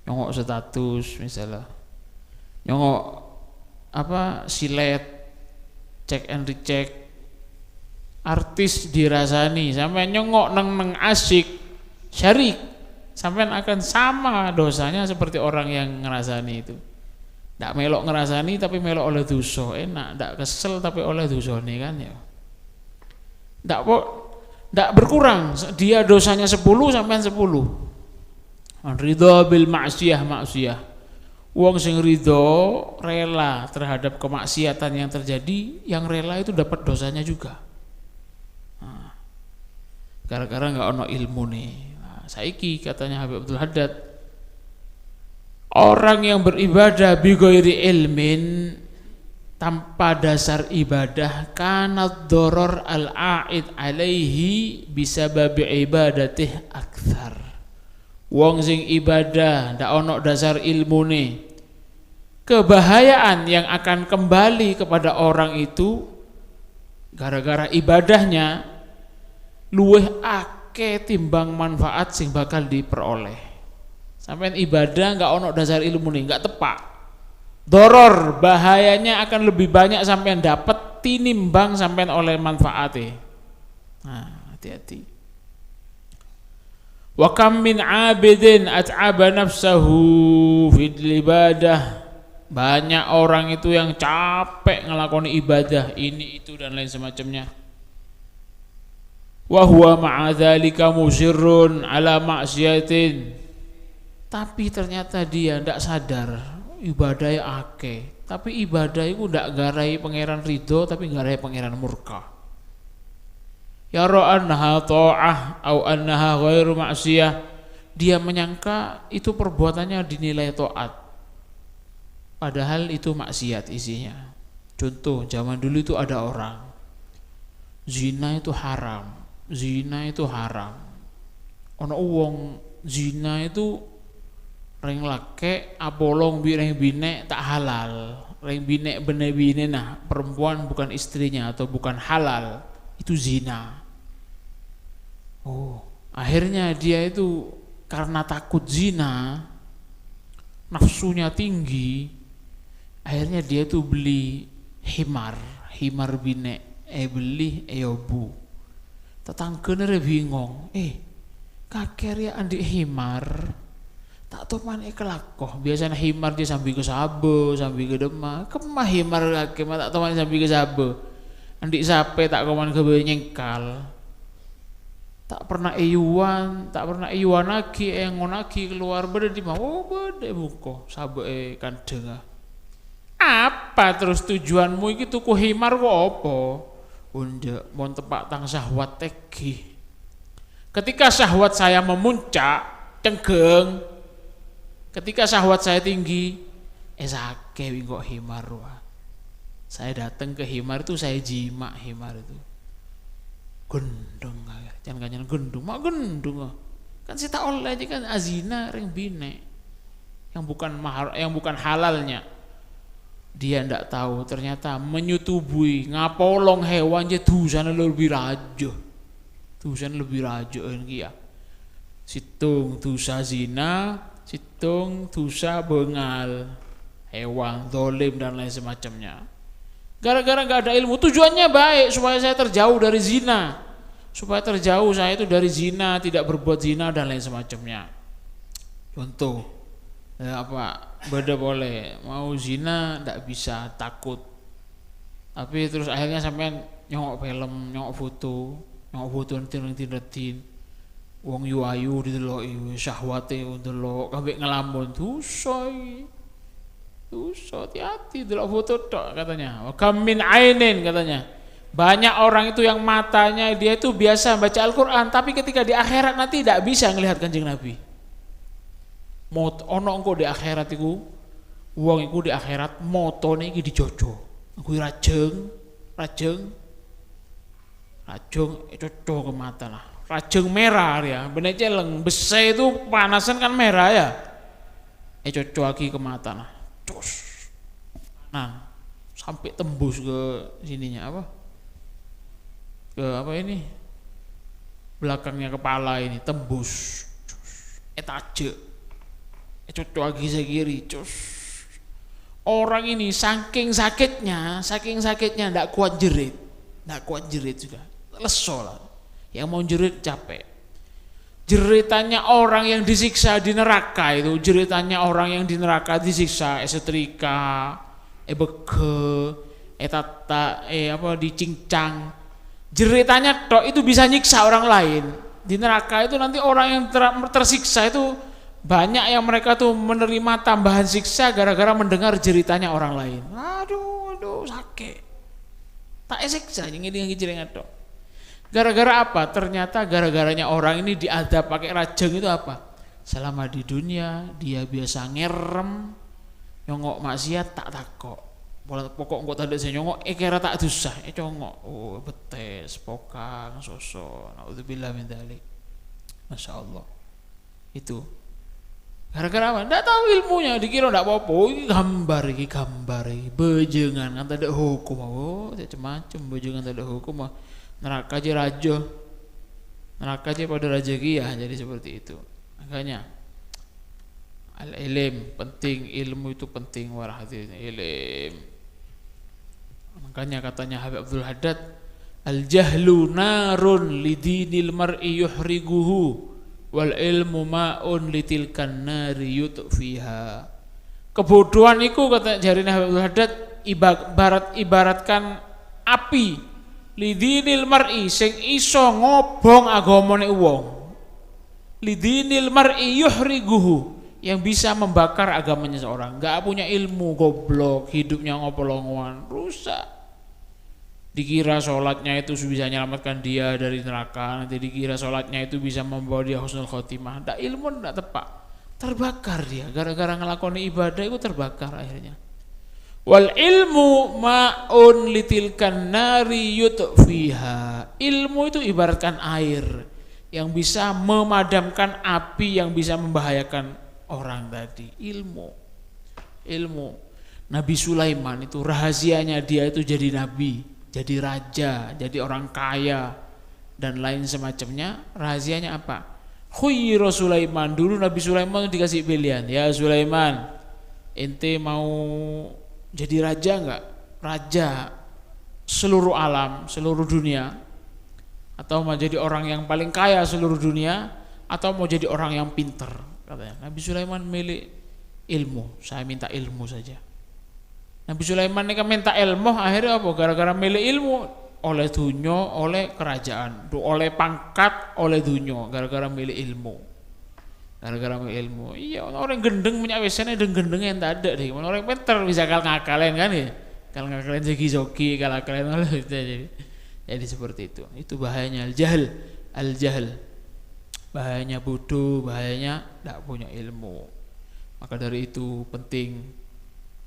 Nyongok status misalnya. Nyongok silet check and recheck artis dirasani sampean nyongok neng asik syarik sampean akan sama dosanya seperti orang yang ngerasani itu. Ndak melok ngerasani tapi melok oleh dosa enak, ndak kesel tapi oleh dosa nih kan ya. Ndak berkurang, dia dosanya 10 sampean 10. Ridho bil maksiyah. Wong sing ridho rela terhadap kemaksiatan yang terjadi, yang rela itu dapat dosanya juga. Gara-gara nggak ono ilmu nih. Saiki katanya Habib Abdul Haddad, orang yang beribadah bi ghairi ilmin, tanpa dasar ibadah, kanad doror al-a'id alaihi bisababi ibadatih akthar. Wong sing ibadah ndak ono dasar ilmune, kebahayaan yang akan kembali kepada orang itu gara-gara ibadahnya luweh akeh timbang manfaat sing bakal diperoleh. Sampeyan ibadah nggak ono dasar ilmune, nggak tepak, doror bahayanya akan lebih banyak sampean dapat tinimbang sampean oleh manfaatnya. Nah, hati-hati. Wa kam min 'abidin at'aba nafsahu fil ibadah. Banyak orang itu yang capek ngelakoni ibadah ini itu dan lain semacamnya. Wa huwa ma'a dzalika musirrun 'ala ma'siyatin. Tapi ternyata dia ndak sadar ibadahnya akeh, tapi ibadah itu ndak garai pangeran ridho tapi garai pangeran murka. Ya ra'annaha ta'ah au annaha ghairu ma'siyah. Dia menyangka itu perbuatannya dinilai taat, padahal itu maksiat isinya. Contoh, zaman dulu itu ada orang zina itu haram. Ono wong zina itu reng lake apolong bireng bine tak halal. Reng bine bene nah perempuan bukan istrinya atau bukan halal, itu zina. Akhirnya dia itu karena takut zina, nafsunya tinggi, akhirnya dia itu beli himar bine, beli bu. Tetanggane bingung, kakek ya andi himar, tak tahu mana kelakoh. Biasanya himar dia sambil ke Sabo, sambil ke Demak, kemah himar kakek mah tak tahu mana sambil ke Sabo. Andi sape tak kawan ke nyengkal. Tak pernah eyuan lagi, ngonagi keluar beda di mau beda buko Sabo kandeng. Apa terus tujuanmu iki tuku himar kok apa? Unda mau tepak tang syahwat tegi. Ketika syahwat saya memuncak, cenggeng. Ketika syahwat saya tinggi, sake kok himar wah. Saya datang ke himar itu, saya jima himar itu. Gendong, jangan gendong, mak gendong. Kan saya tak oleh aja kan azina ring bine yang bukan halalnya. Dia ndak tahu ternyata menyetubui ngapolong hewan je dosane lebih rajo. Dosane lebih rajo iki ya. Situng dosa zina, situng dosa bengal hewan, zalim dan lain semacamnya. Gara-gara nggak ada ilmu, tujuannya baik supaya saya terjauh dari zina, supaya terjauh saya itu dari zina, tidak berbuat zina dan lain semacamnya. Contoh, beda boleh mau zina ndak bisa takut, tapi terus akhirnya sampean nyongok film, nyongok foto nanti wong yu ayu dideloki syahwate ndelok kabeh ngelamun dosa hati-hati delok foto tok katanya. Wa kam min ainin katanya. Banyak orang itu yang matanya dia itu biasa baca Al-Qur'an tapi ketika di akhirat nanti tidak bisa ngelihat Kanjeng Nabi. Ono engko di akhirat iku wong iku di akhirat motone iki dijojo. Kuwi rajeng coco ke mata lah. Rajeng merah ya, bener celeng. Bese itu panasan kan merah ya. Coco lagi ke mata lah. Cus. Nah, sampai tembus ke sininya ini? Belakangnya kepala ini tembus. Etaje. Coco lagi saya kiri, cus. Orang ini saking sakitnya ndak kuat jerit juga. Leso lah. Yang mau jerit capek. Jeritannya orang yang disiksa di neraka itu, jeritannya orang yang di neraka disiksa, setrika, beke, dicincang. Jeritannya tok itu bisa nyiksa orang lain. Di neraka itu nanti orang yang tersiksa itu banyak yang mereka tuh menerima tambahan siksa gara-gara mendengar jeritannya orang lain. Aduh sakit. Tak siksa yang jeringan tok. Gara-gara apa? Ternyata gara-garanya orang ini diadab pakai rajeng itu apa? Selama di dunia dia biasa ngerem, nyongok maksiat tak takok. Pokok engko tanda saya nyongok kira tak dusah, congok. Oh, betes, pokang, sosok. Nauzubillah min dzalik. Masyaallah. Itu. Gara-gara apa? Ndak tahu ilmunya, dikira ndak apa-apa. Iki gambar bejengan kan tak ada hukum. Oh, macam-macam bejengan tak ada hukum. Neraka aja rajo, neraka aja pada raja giyah, jadi seperti itu. Makanya al-ilm penting, ilmu itu penting warahmatullahi ilm. Makanya katanya Habib Abdul Haddad, al-jahlu narun lidinil mar'i yuhriguhu wal ilmu ma'un litilkan nari yutfiha. Kebodohan itu kata jarine Habib Abdul Haddad ibaratkan api lidinil mar'i sing iso ngobong agamane wong. Lidinil mar'i yuhriguhu yang bisa membakar agamanya seorang. Enggak punya ilmu, goblok, hidupnya ngopolongan, rusak. Dikira sholatnya itu bisa menyelamatkan dia dari neraka, nanti dikira sholatnya itu bisa membawa dia husnul khotimah. Ndak ilmu ndak tepat, terbakar dia gara-gara ngelakoni ibadah itu terbakar akhirnya. Wal ilmu ma'un litilkan nari yutfiha. Ilmu itu ibaratkan air yang bisa memadamkan api yang bisa membahayakan orang tadi. Ilmu. Nabi Sulaiman itu rahasianya dia itu jadi nabi, jadi raja, jadi orang kaya dan lain semacamnya. Rahasianya apa? Khuyira Sulaiman. Dulu Nabi Sulaiman dikasih pilihan, ya Sulaiman, ente mau jadi raja enggak? Raja seluruh alam, seluruh dunia, atau mau jadi orang yang paling kaya seluruh dunia, atau mau jadi orang yang pinter? Katanya Nabi Sulaiman milih ilmu. Saya minta ilmu saja. Nabi Sulaiman ini kan minta ilmu, akhirnya apa? Gara-gara milih ilmu, oleh dunia, oleh kerajaan, oleh pangkat, oleh dunia, gara-gara milih ilmu. Gara-gara ilmu. Iya, orang gendeng punya wesene gendengnya yang tak ada deh. Orang pinter bisa ngakalen kan ya. Kalau ngakalen joki-joki, kalau ngakalen jadi seperti itu. Itu bahayanya al-jahl. Bahayanya bodoh, bahayanya tidak punya ilmu. Maka dari itu penting.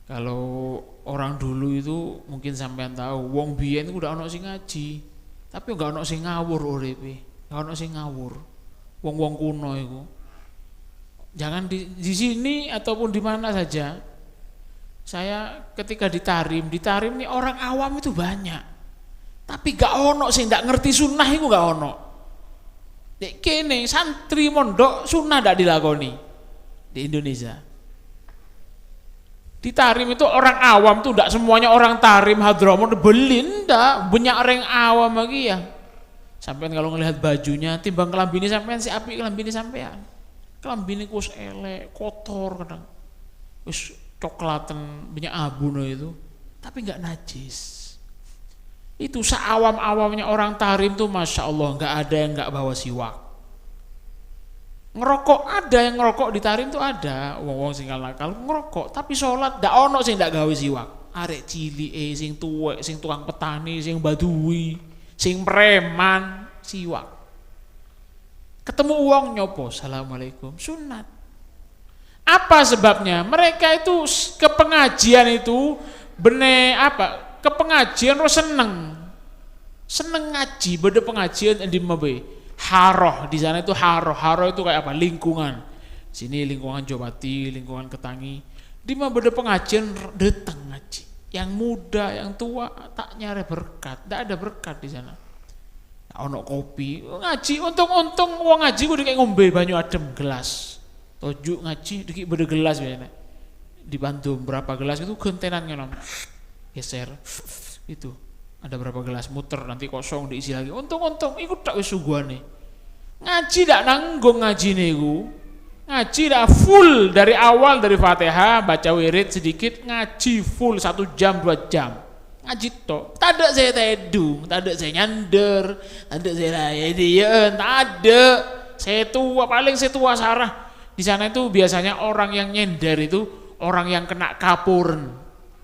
Kalau orang dulu itu mungkin sampean tahu, wong biyen itu udah ono sing ngaji, tapi enggak ono sing ngawur uripe. Enggak ono sing ngawur. wong-wong kuno itu. Jangan di sini ataupun di mana saja. Saya ketika di Tarim nih orang awam itu banyak. Tapi gak ono sing ndak ngerti sunnah itu gak ono. Dek kene santri mondok sunnah ndak dilakoni di Indonesia. Di Tarim itu orang awam tuh ndak semuanya orang Tarim Hadramut beli ndak, banyak orang awam lagi ya. Sampean kalau ngelihat bajunya timbang kelambine sampean si apik kelambine sampean. Kelambine kus elek, kotor kadang. Wis coklatan banyak abu itu. Tapi enggak najis. Itu seawam-awamnya orang Tarim tuh Masya Allah enggak ada yang enggak bawa siwak. Ngerokok ada yang ngerokok di Tarim tuh ada, wong-wong sing nakal ngerokok, tapi sholat ndak ono sing ndak gawe siwak. Arek cilik sing tuwek, sing tukang petani, sing badui, sing preman siwak. Ketemu uang nyopo, assalamualaikum, sunat. Apa sebabnya? Mereka itu ke pengajian itu ke pengajian seneng ngaji, beda pengajian di mabe. Haroh di sana itu haroh itu kayak apa? Lingkungan. Sini lingkungan Jobati, lingkungan Ketangi. Di mana beda pengajian datang ngaji. Yang muda, yang tua tak nyari berkat, tidak ada berkat di sana. Ono kopi, ngaji untung wong ngaji gue kayak ngombe banyu adem gelas. Tojuk ngaji dikit beda gelas biasanya. Dibantu berapa gelas itu gentenan ngenom. Geser. Itu. Ada berapa gelas muter nanti kosong diisi lagi. Untung ikut tak wis suguhane. Ngaji dak nanggung ngaji niku. Ngaji dak full dari awal dari Fatihah baca wirid sedikit ngaji full 1 jam 2 jam. Ngaji tok. Tak ada saya tedung, tak ada saya nyander, tak ada saya layan, tak ada. Saya tua Sarah. Di sana itu biasanya orang yang nyender itu orang yang kena kapuren.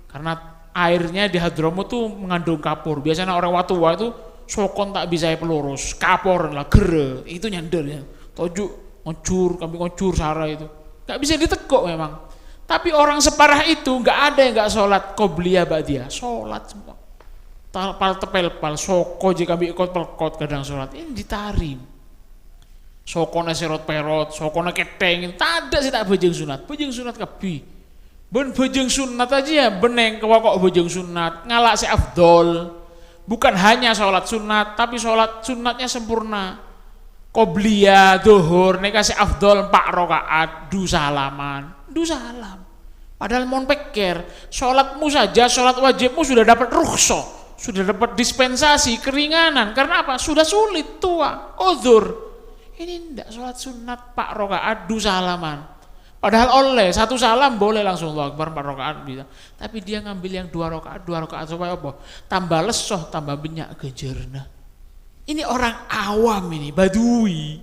Karena airnya di Hadramut tuh mengandung kapur. Biasanya orang tua itu sokon tak bisa pelurus, kapur lah gere, itu nyender ya. Tojuk ngocur Sarah itu. Gak bisa ditekuk memang. Tapi orang separah itu nggak ada yang nggak sholat qobliyah ba'diyah, sholat semua. Pal tepel soko jika ikut pelkot kadang sholat ini ditarim. Sokona serot perot, sokona keteng, tak ada sih tak bejeng sunat kebi. Ben bejeng sunat aja ya beneng kewakok bejeng sunat ngalak si afdol. Bukan hanya sholat sunat tapi sholat sunatnya sempurna. Qobliyah, duhur, nek kasih afdol 4 rakaat, du salam. Padahal mon peker, sholatmu saja, sholat wajibmu sudah dapat rukhsah, sudah dapat dispensasi, keringanan. Karena apa? Sudah sulit tua, uzur. Ini ndak sholat sunat 4 rakaat, du salaman. Padahal oleh 1 salam boleh langsung Allahu Akbar 4 rakaat bisa. Tapi dia ngambil yang 2 rakaat supaya apa? Tambah lesoh, tambah banyak gejerna. Ini orang awam ini, badui.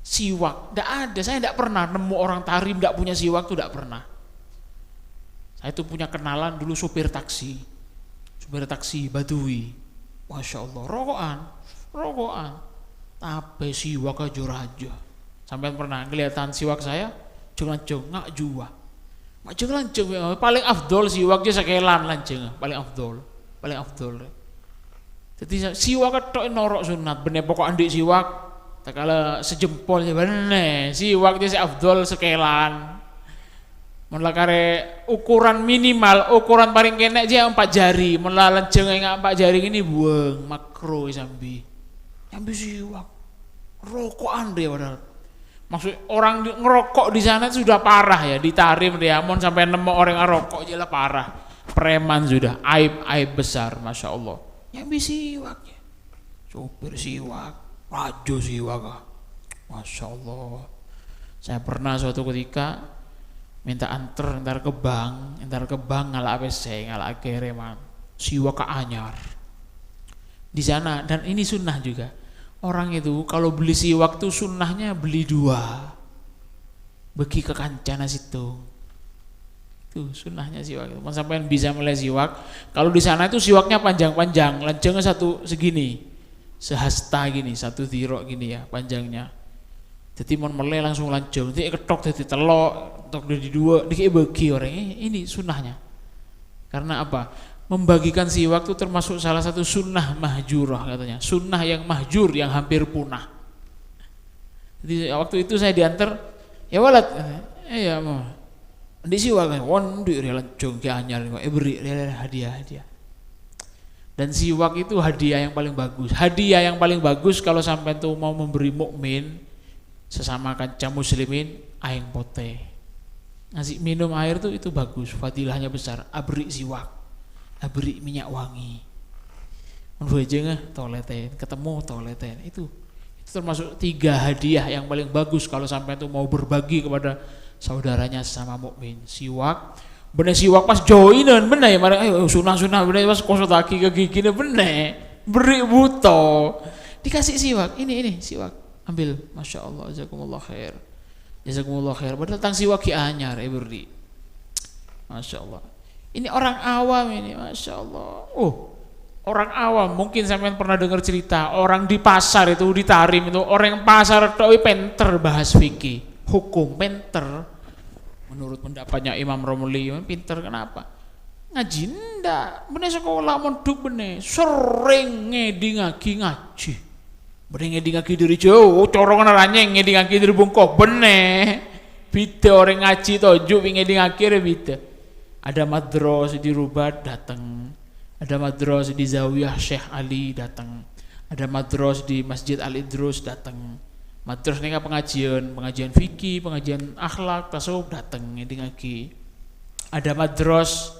Siwak, tidak ada. Saya tidak pernah nemu orang Tarim tidak punya siwak itu tidak pernah. Saya itu punya kenalan dulu supir taksi badui. Masya Allah, rokokan. Tapi siwak aja raja. Sampai pernah kelihatan siwak saya, lanceng nggak jua. Macam lanceng, paling afdol siwak aja sekelan lanceng, paling afdol. Jadi siwak ketok norok sunat, bener pokok andik siwak. Tak kala sejempol ya bener, siwak aja afdol sekelan. Mula kare ukuran minimal, ukuran paling kenek aja 4 jari. Mula lanceng enggak 4 jari ini buang makro sambil siwak. Rokokan dia padahal. Maksud orang ngerokok di sana sudah parah ya, di Tarim dia mon sampai nemu orang ngerokok aja lah parah. Preman sudah, aib besar, Masya Allah. Yang siwaknya, supir siwak, rajo siwak, Masya Allah. Saya pernah suatu ketika minta antar ke bank ngalak APC, ngalak kereman, siwak ke anyar. Di sana dan ini sunnah juga. Orang itu kalau beli siwak tuh sunnahnya beli 2, bagi ke kancana situ. Itu sunnahnya siwak. Sampai bisa mulai siwak. Kalau di sana itu siwaknya panjang-panjang, lancengnya 1 segini, sehasta gini, 1 dirok gini ya panjangnya. Jadi mau mulai langsung lanceng, jadi ketok jadi telok, tok dari 2, dikit bagi orang ini sunnahnya. Karena apa? membagikan siwak itu termasuk salah satu sunnah mahjurah katanya, sunnah yang mahjur yang hampir punah. Jadi waktu itu saya diantar, ya walad, ya mau di siwak, won di relan jongke anyar, beri hadiah. Dan siwak itu hadiah yang paling bagus. Hadiah yang paling bagus kalau sampai tuh mau memberi mukmin sesama kancah muslimin aing pote. Ngasih minum air tuh itu bagus, fadilahnya besar. Abri siwak, abri minyak wangi. Mun aja toletin, ketemu toletin. Itu termasuk 3 hadiah yang paling bagus kalau sampai tuh mau berbagi kepada saudaranya sesama mukmin. Siwak, bener siwak pas joinan bener ya, ayo sunah bener pas kosot lagi ke gigi bener, beri buto, dikasih siwak, ini siwak, ambil, masya Allah, jazakumullah khair. Padahal tang siwak ki anyar, beri, masya Allah. Ini orang awam ini, masya Allah. Orang awam mungkin sampean pernah dengar cerita orang di pasar itu di Tarim itu, orang pasar itu pinter bahas fikih, hukum pinter. Menurut pendapatnya Imam Romli, pinter kenapa? Ngaji ndak, bener sekolah mondok bener, sering ngedingaki ngaji. Bener ngedingaki dari jauh, corong naranya ngedingaki dari bungkok bener. Bida orang ngaji toju ngedingaki bida. Ada madros di Rubat datang, ada madros di Zawiyah Syekh Ali datang, ada madros di Masjid Al Idrus datang. Madros nih pengajian fikih, pengajian akhlak, tasawuf datang ngedingaki. Ada madros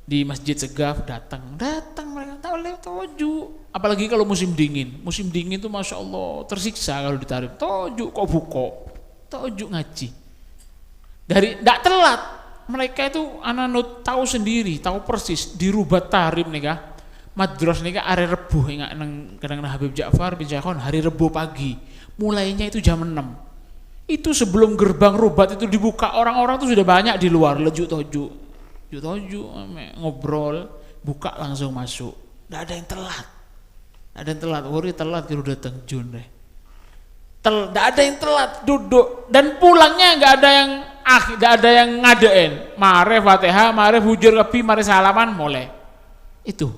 di Masjid Segaf datang mereka toju. Apalagi kalau musim dingin itu masya Allah tersiksa kalau ditarik toju kok buko, toju ngaji. Dari ndak telat mereka itu anak tahu sendiri, tahu persis di Rubat Tarim nih kah. Madros nih kah hari Rebu ingat kadang Habib Ja'far bin Jakhon hari Rebu pagi. Mulainya itu jam 6. Itu sebelum gerbang Rubat itu dibuka, orang-orang tuh sudah banyak di luar lejuk toju ngobrol, buka langsung masuk. Nggak ada yang telat. Wori telat kira datang Jun deh. Nggak ada yang telat, duduk dan pulangnya nggak ada yang ngadain. Mare Fatihah, mare bujur kepi, mare salaman mulai. Itu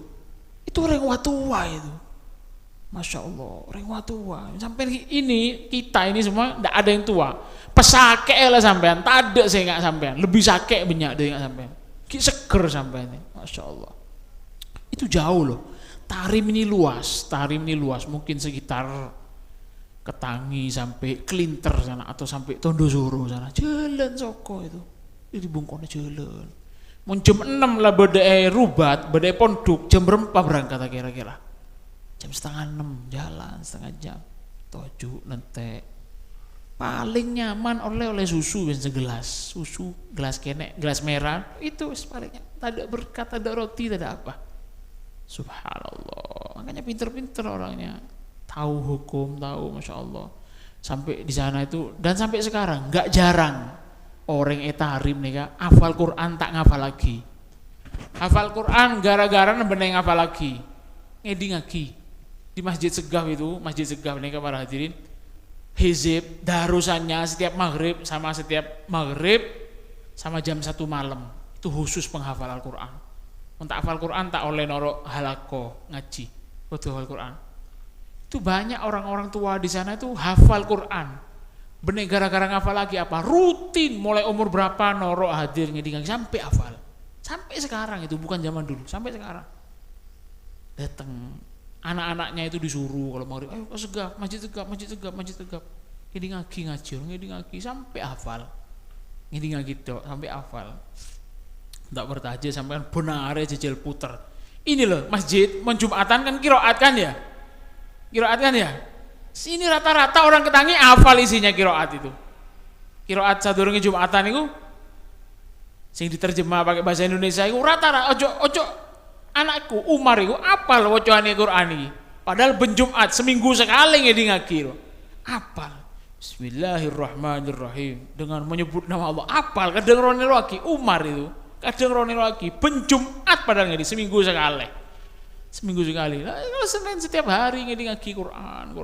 orang tua itu. Masya Allah, orang tua. Sampai kita ini semua tidak ada yang tua. Pesake lah sampean, tak ada saya nggak sampean. Lebih sake banyak dari nggak sampean. Ki seger sampean ini, Masya Allah. Itu jauh loh. Tarim ini luas, mungkin sekitar Ketangi sampai Klinter sana atau sampai Tondosuro sana. Jalan soko itu, di bungkone jalan. Mau jam 6 lah badai Rubat, badai Pondok, jam berapa berangkat kira-kira? Jam 5:30 jalan setengah jam. Toju nentek. Paling nyaman oleh susu segelas, susu gelas kenek, gelas merah itu palingnya. Tak ada berkat, tak ada roti, tak ada apa. Subhanallah. Makanya pinter-pinter orangnya. Tahu hukum, tahu masya Allah. Sampai di sana itu dan sampai sekarang nggak jarang orang Tarim nih kak, hafal Quran tak ngafal lagi. Hafal Quran gara-gara bener ngafal lagi. Ngedingaki. Di Masjid Segaf itu, Masjid Segaf nih para hadirin, hizib darusannya setiap maghrib sama jam 1 malam itu khusus penghafal Al-Quran. Untuk hafal Quran tak oleh norok halako ngaji, betul hafal Quran. Itu banyak orang-orang tua di sana itu hafal Quran. Bener gara-gara ngafal lagi apa? Rutin mulai umur berapa norok hadir ngedingaki sampai hafal. Sampai sekarang itu bukan zaman dulu, sampai sekarang. Datang anak-anaknya itu disuruh kalau maghrib, ayo ke Segaf, Masjid Segaf. Ngedingaki sampai hafal. Ngedingaki tok sampai hafal. Tak bertaja sampai benar jejel puter. Ini loh masjid menjumatan kan qiraat kan ya? Sini rata-rata orang Ketangi hafal isinya qiraat itu. Qiraat sadurunge Jumatan itu sing diterjemah pakai bahasa Indonesia itu rata-rata ojo anakku Umar itu apal wacane Quran iki. Padahal ben Jumat seminggu sekali ngedingaki. Apal. Bismillahirrahmanirrahim dengan menyebut nama Allah. Apal kadang rone lagi Umar itu. Kadang rone lagi ben Jumat padahal ngedi seminggu sekali. Nah, kalau Senin setiap hari ngedingaki Quran.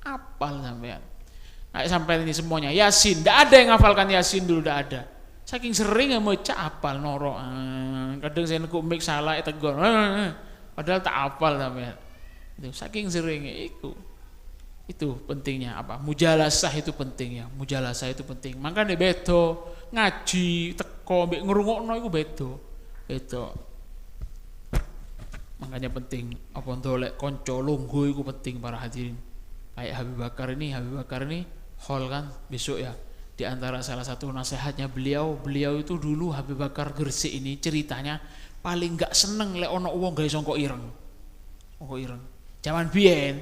Apal sampean. Nah, sampai ini semuanya Yasin. Tidak ada yang ngafalkan Yasin dulu, tidak ada. Saking sering maca apal noro. Kadang saya kok mik salah tegon. Padahal tak apal sampean. Itu saking seringnya itu pentingnya apa? Mujalasah itu penting ya. Mujalasah itu penting. Makanya beto ngaji teko mbek ngrungokno iku beto. Makanya penting apa ndolek kanca lungguh iku penting para hadirin. Kayak Habib Bakar ini hall kan besok ya. Di antara salah satu nasihatnya beliau itu dulu Habib Bakar Gresik ini ceritanya paling enggak seneng lek ono wong gawe songkok ireng. Zaman biyen.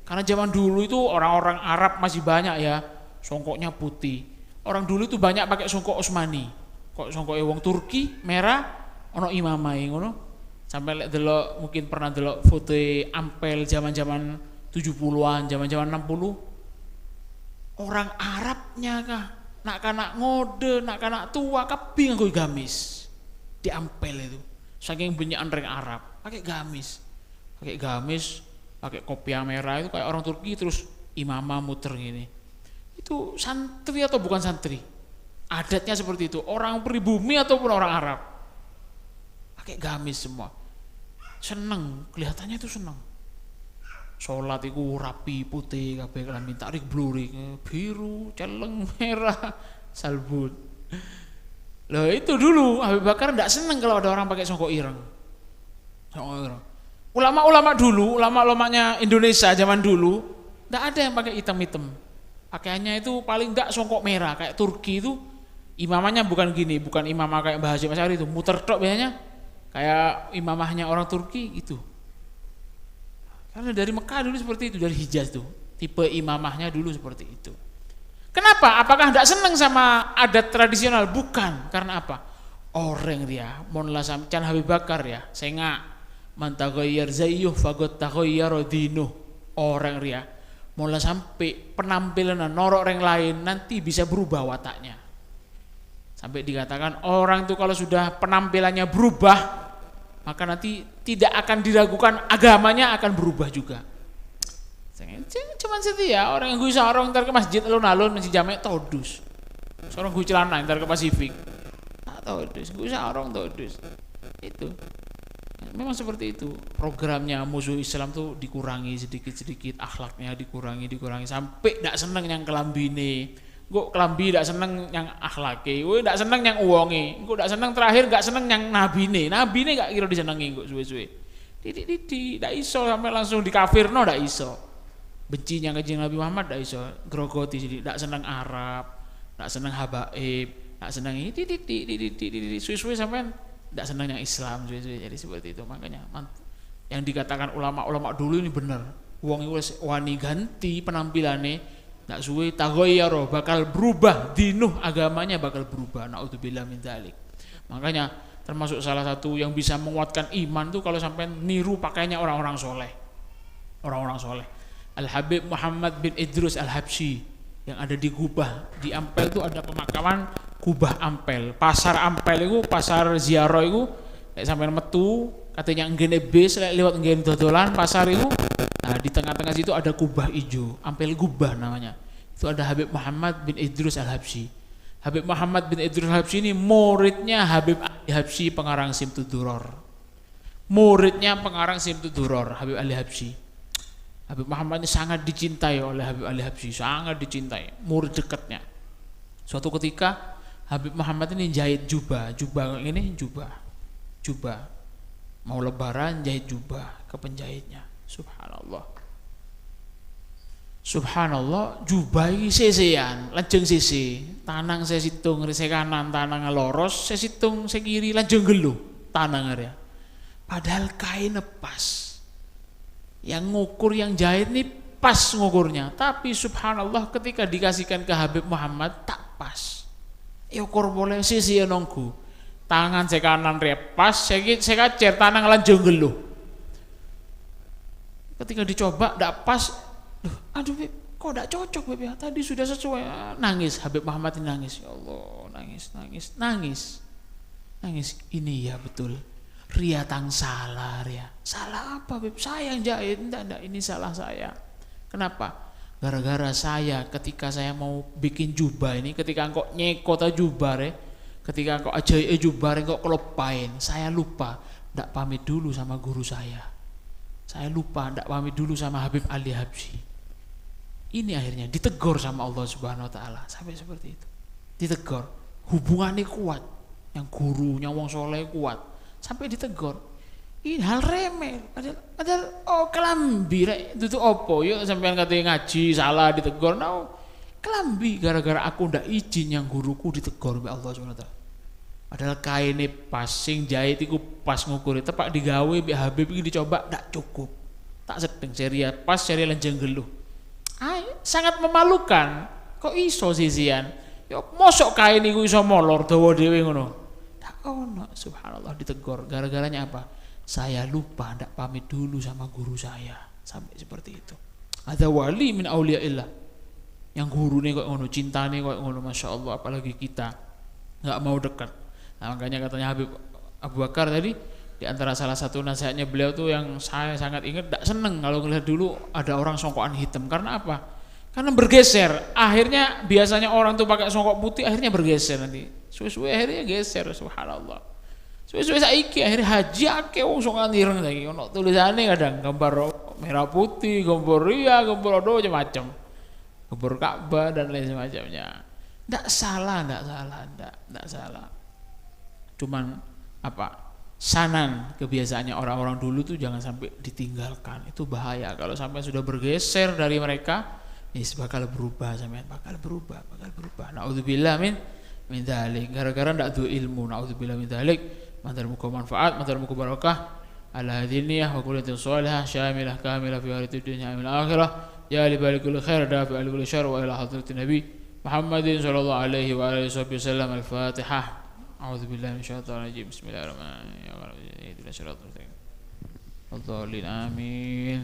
Karena zaman dulu itu orang-orang Arab masih banyak ya, songkoknya putih. Orang dulu itu banyak pakai songkok Utsmani. Kok songkoknya wong Turki merah, ono imamai ngono. Sampai lek delok mungkin pernah delok foto ampel zaman-zaman 70-an, zaman-zaman 60. Orang Arabnya kah, nak kanak ngode, nak kanak tua kabeh nganggo gamis. Di ampel itu. Saking benyakan reng Arab, pakai gamis, pakai kopiah merah itu kayak orang Turki, terus imamah muter gini. Itu santri atau bukan santri? Adatnya seperti itu. Orang pribumi ataupun orang Arab pakai gamis semua. Seneng, kelihatannya itu seneng. Sholat itu rapi putih, kabeh kelamin tarik blurik, biru, celeng, merah, salbut. Loh itu dulu Habib Bakar enggak seneng kalau ada orang pakai songkok ireng. Ulama-ulama dulu, ulama-ulamanya Indonesia zaman dulu enggak ada yang pakai hitam-hitam. Pakaiannya itu paling enggak songkok merah. Kayak Turki itu imamahnya bukan gini, bukan imamah kayak Mbah Hasyim Asy'ari itu, muter tok biasanya. Kayak imamahnya orang Turki itu. Karena dari Mekah dulu seperti itu, dari Hijaz tuh. Tipe imamahnya dulu seperti itu. Kenapa? Apakah tidak senang sama adat tradisional? Bukan. Karena apa? Orang dia, monlah samcan Habib Bakar ya. Saya nggak mantaghayyar zayyuh fagot taghayyara dinuh. Orang dia, monlah sampai penampilan norok orang lain nanti bisa berubah wataknya. Sampai dikatakan orang itu kalau sudah penampilannya berubah, maka nanti tidak akan diragukan agamanya akan berubah juga. Cuman setia orang yang gue sarong ntar ke masjid alun-alun masih jamek todus. Seorang gue celana ntar ke Pasifik. Todus, gue sarong todus. Itu. Memang seperti itu. Programnya musuh Islam tuh dikurangi sedikit-sedikit, akhlaknya dikurangi sampai ndak seneng yang kelambine. Gue kelambi ndak seneng yang akhlake, gue ndak seneng yang uonge. Gue ndak seneng terakhir ndak seneng yang nabine. Nabine gak kira disenengi gue suwe-suwe. Titik ndak iso sampai langsung dikafirno ndak iso. Bencinya kanjeng Nabi Muhammad ndak iso, grogoti sithik, ndak seneng Arab, ndak seneng habaib, ndak seneng titik suwe-suwe sampean ndak seneng yang Islam suwe-suwe. Jadi seperti itu. Makanya yang dikatakan ulama-ulama dulu ini benar. Wong iku wani ganti penampilane, ndak suwe taghayyara bakal berubah, dinuh agamanya bakal berubah. Naudzubillah min dzalik. Makanya termasuk salah satu yang bisa menguatkan iman tuh kalau sampai niru pakaiannya orang-orang soleh. Orang-orang soleh. Al-Habib Muhammad bin Idrus Al-Habsyi yang ada di Gubah, di Ampel itu ada pemakaman Gubah Ampel. Pasar Ampel itu, pasar ziarah itu kayak sampai metu katanya nggene bis lewat nggene dodolan pasar itu. Nah, di tengah-tengah situ ada kubah ijo, Ampel Gubah namanya. Itu ada Habib Muhammad bin Idrus Al-Habsyi. Habib Muhammad bin Idrus Al-Habsyi ini muridnya Habib Ali Habsyi pengarang Simtud Duror. Muridnya pengarang Simtud Duror, Habib Ali Habsyi. Habib Muhammad ini sangat dicintai oleh Habib Ali Habsyi, sangat dicintai, murid dekatnya. Suatu ketika Habib Muhammad ini jahit jubah ini jubah. Mau lebaran jahit jubah ke penjahitnya. Subhanallah, jubah ini sesean, lajeng sese, tanang saya situng, saya kanan tanang loros, saya situng, saya kiri, lajeng geluh, tanang area. Padahal kain pas. Yang ngukur yang jahit ini pas ngukurnya, tapi subhanallah ketika dikasihkan ke Habib Muhammad tak pas. Ukur boleh sisi nonggu, tangan saya kanan repas, saya kacer tangan lanjung geluh. Ketika dicoba tak pas, aduh Beb, kok tak cocok Beb ya? Tadi sudah sesuai. Nangis Habib Muhammad ini nangis, ya Allah, nangis. Ini ya betul. Ria tang salah Ria. Salah apa Beb? Saya yang jahit. Enggak, ini salah saya. Kenapa? Gara-gara saya ketika saya mau bikin jubah ini, ketika engkau nyekota jubah ketika kok ajaib jubaring kok kelopain, saya lupa ndak pamit dulu sama guru saya lupa ndak pamit dulu sama Habib Ali Habsyi. Ini akhirnya ditegur sama Allah Subhanahu wa taala sampai seperti itu. Ditegur, hubungannya kuat, yang gurunya wong soleh kuat, sampai ditegur. Ini hal remeh, padahal oh kelambi rek itu opo yo sampean katanya ngaji salah ditegur. No, kelambi gara-gara aku ndak izin yang guruku ditegur oleh Allah Subhanahu wa taala. Padahal kaine pas sing jahit iku pas ngukuri tepak digawe mbek Habib iki dicoba ndak cukup. Tak sedeng serial pas serial jenggeluh. Sangat memalukan. Kok iso sisian? Ya mosok kain iku iso molor dawa dhewe ngono. Ndak ono, subhanallah ditegur. Gara-garanya apa? Saya lupa ndak pamit dulu sama guru saya. Sampai seperti itu. Ada wali min auliyaillah. Yang gurune kok ngono, cintane kok ngono, masyaallah, apalagi kita enggak mau dekat. Nah, makanya katanya Habib Abu Bakar tadi di antara salah satu nasihatnya beliau tuh yang saya sangat ingat, tidak seneng kalau ngelihat dulu ada orang songkokan hitam. Karena apa? Karena bergeser. Akhirnya biasanya orang tuh pakai songkok putih, akhirnya bergeser nanti. Suwe-suwe akhirnya geser, subhanallah. Suwe-suwe saiki akhirnya haji akeh wong songkokan ireng saiki. Ono tulisane kadang gambar merah putih, gambar ria, gambar do macam-macam. Gambar Ka'bah dan lain semacamnya. Tidak salah. Cuman apa? Sanan kebiasaannya orang-orang dulu tuh jangan sampai ditinggalkan. Itu bahaya kalau sampai sudah bergeser dari mereka, bakal berubah, sampai bakal berubah. Naudzubillah min dzalik. Gara-gara ndak duwe ilmu, naudzubillah min dzalik. Mantar muka manfaat, mantar muka barakah. Ala hadiniyah wa kullatin shalihah syamilah kamilah fi haritid dunya wal akhirah. Ya li balikul khair dafi al kulli syarr wa ila hadratin nabi Muhammadin sallallahu alaihi wa alihi wasallam. Al-Fatihah. أعوذ بالله من الشيطان الرجيم بسم الله الرحمن الرحيم اهدنا الصراط المستقيم الضالين آمين.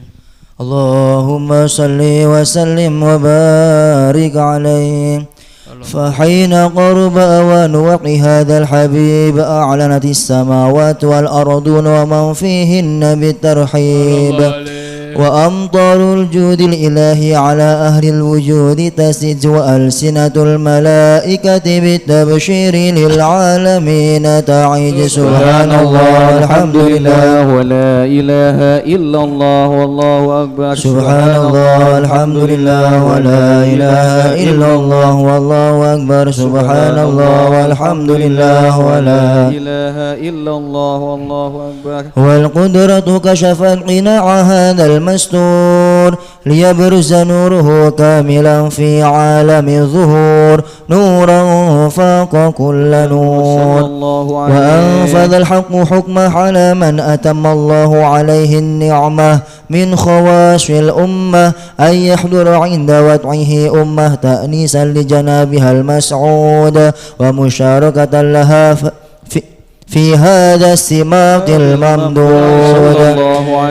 اللهم صل وسلم وبارك عليه. فحين قرب أوان وقع هذا الحبيب أعلنت السماوات والأرضون ومن فيهن بالترحيب، وأمطار الجود الإلهي على أهل الوجود تسج، وألسنة الملائكة بالتبشير للعالمين تعج. سبحان الله الحمد لله ولا إله إلا الله والله أكبر. سبحان الله الحمد لله ولا إله إلا الله والله أكبر. سبحان الله والحمد لله ولا إله إلا الله والله أكبر. والقدرة كشفت قناع هذا المستور ليبرز نوره كاملا في عالم الظهور، نورا فاق كل نور. وأنفذ الحق حكمه على من أتم الله عليه النعمة من خواص الأمة، أن يحضر عند وضعه أمة تأنيسا لجنابها المسعود ومشاركة لها في هذا السماق الممدود.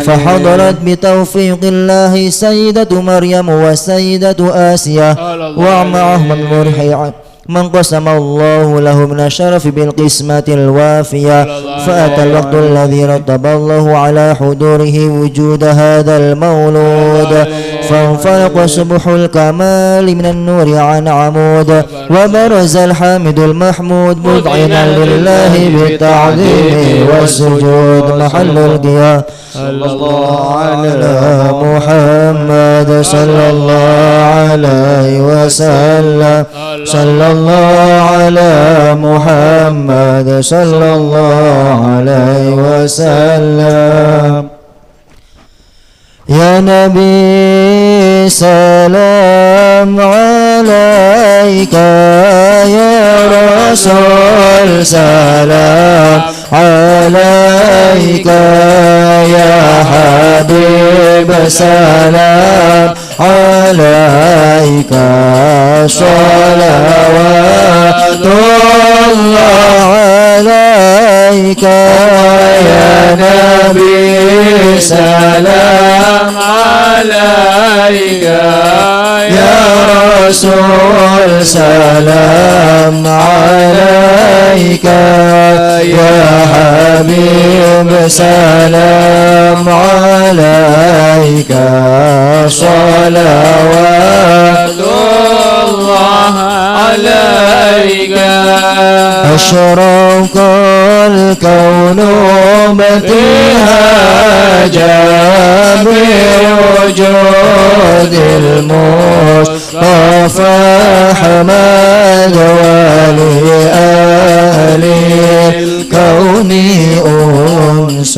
فحضرت بتوفيق الله سيدة مريم وسيدة آسيا ومعهم المرحي من قسم الله له من الشرف بالقسمة الوافية. فأتى الوقت الذي رتب الله على حضوره وجود هذا المولود، فانفلق صبح الكمال من النور عن عمود، وبرز الحامد المحمود مذعنا لله بالتعظيم والسجود. محل القيام صلى الله على محمد صلى الله عليه وسلم. صلى الله على محمد صلى الله عليه وسلم. يا نبي سلام عليك، يا رسول سلام عليك، يا حبيب سلام عليك، صلوات الله عليك، يا نبي سلام عليك، يا رسول سلام عليك، يا حبيب سلام عليك، صلوات الله عليك. أشرق الكون ابتهاجا بوجود المصطفى حمد ولأهل الكون أنس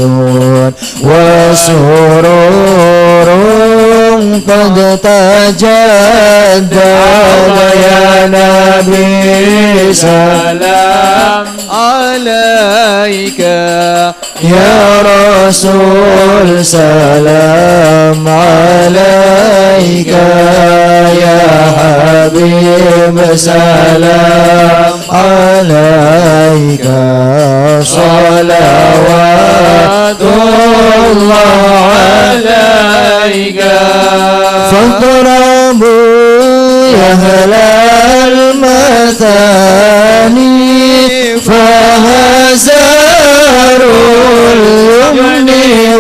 وسرور قد تجدد يا نبي سلام عليك يا رسول سلام عليك يا حبيب سلام عليك صلوات الله عليك فاضربوا يا أهل المثاني فهزروا اليمن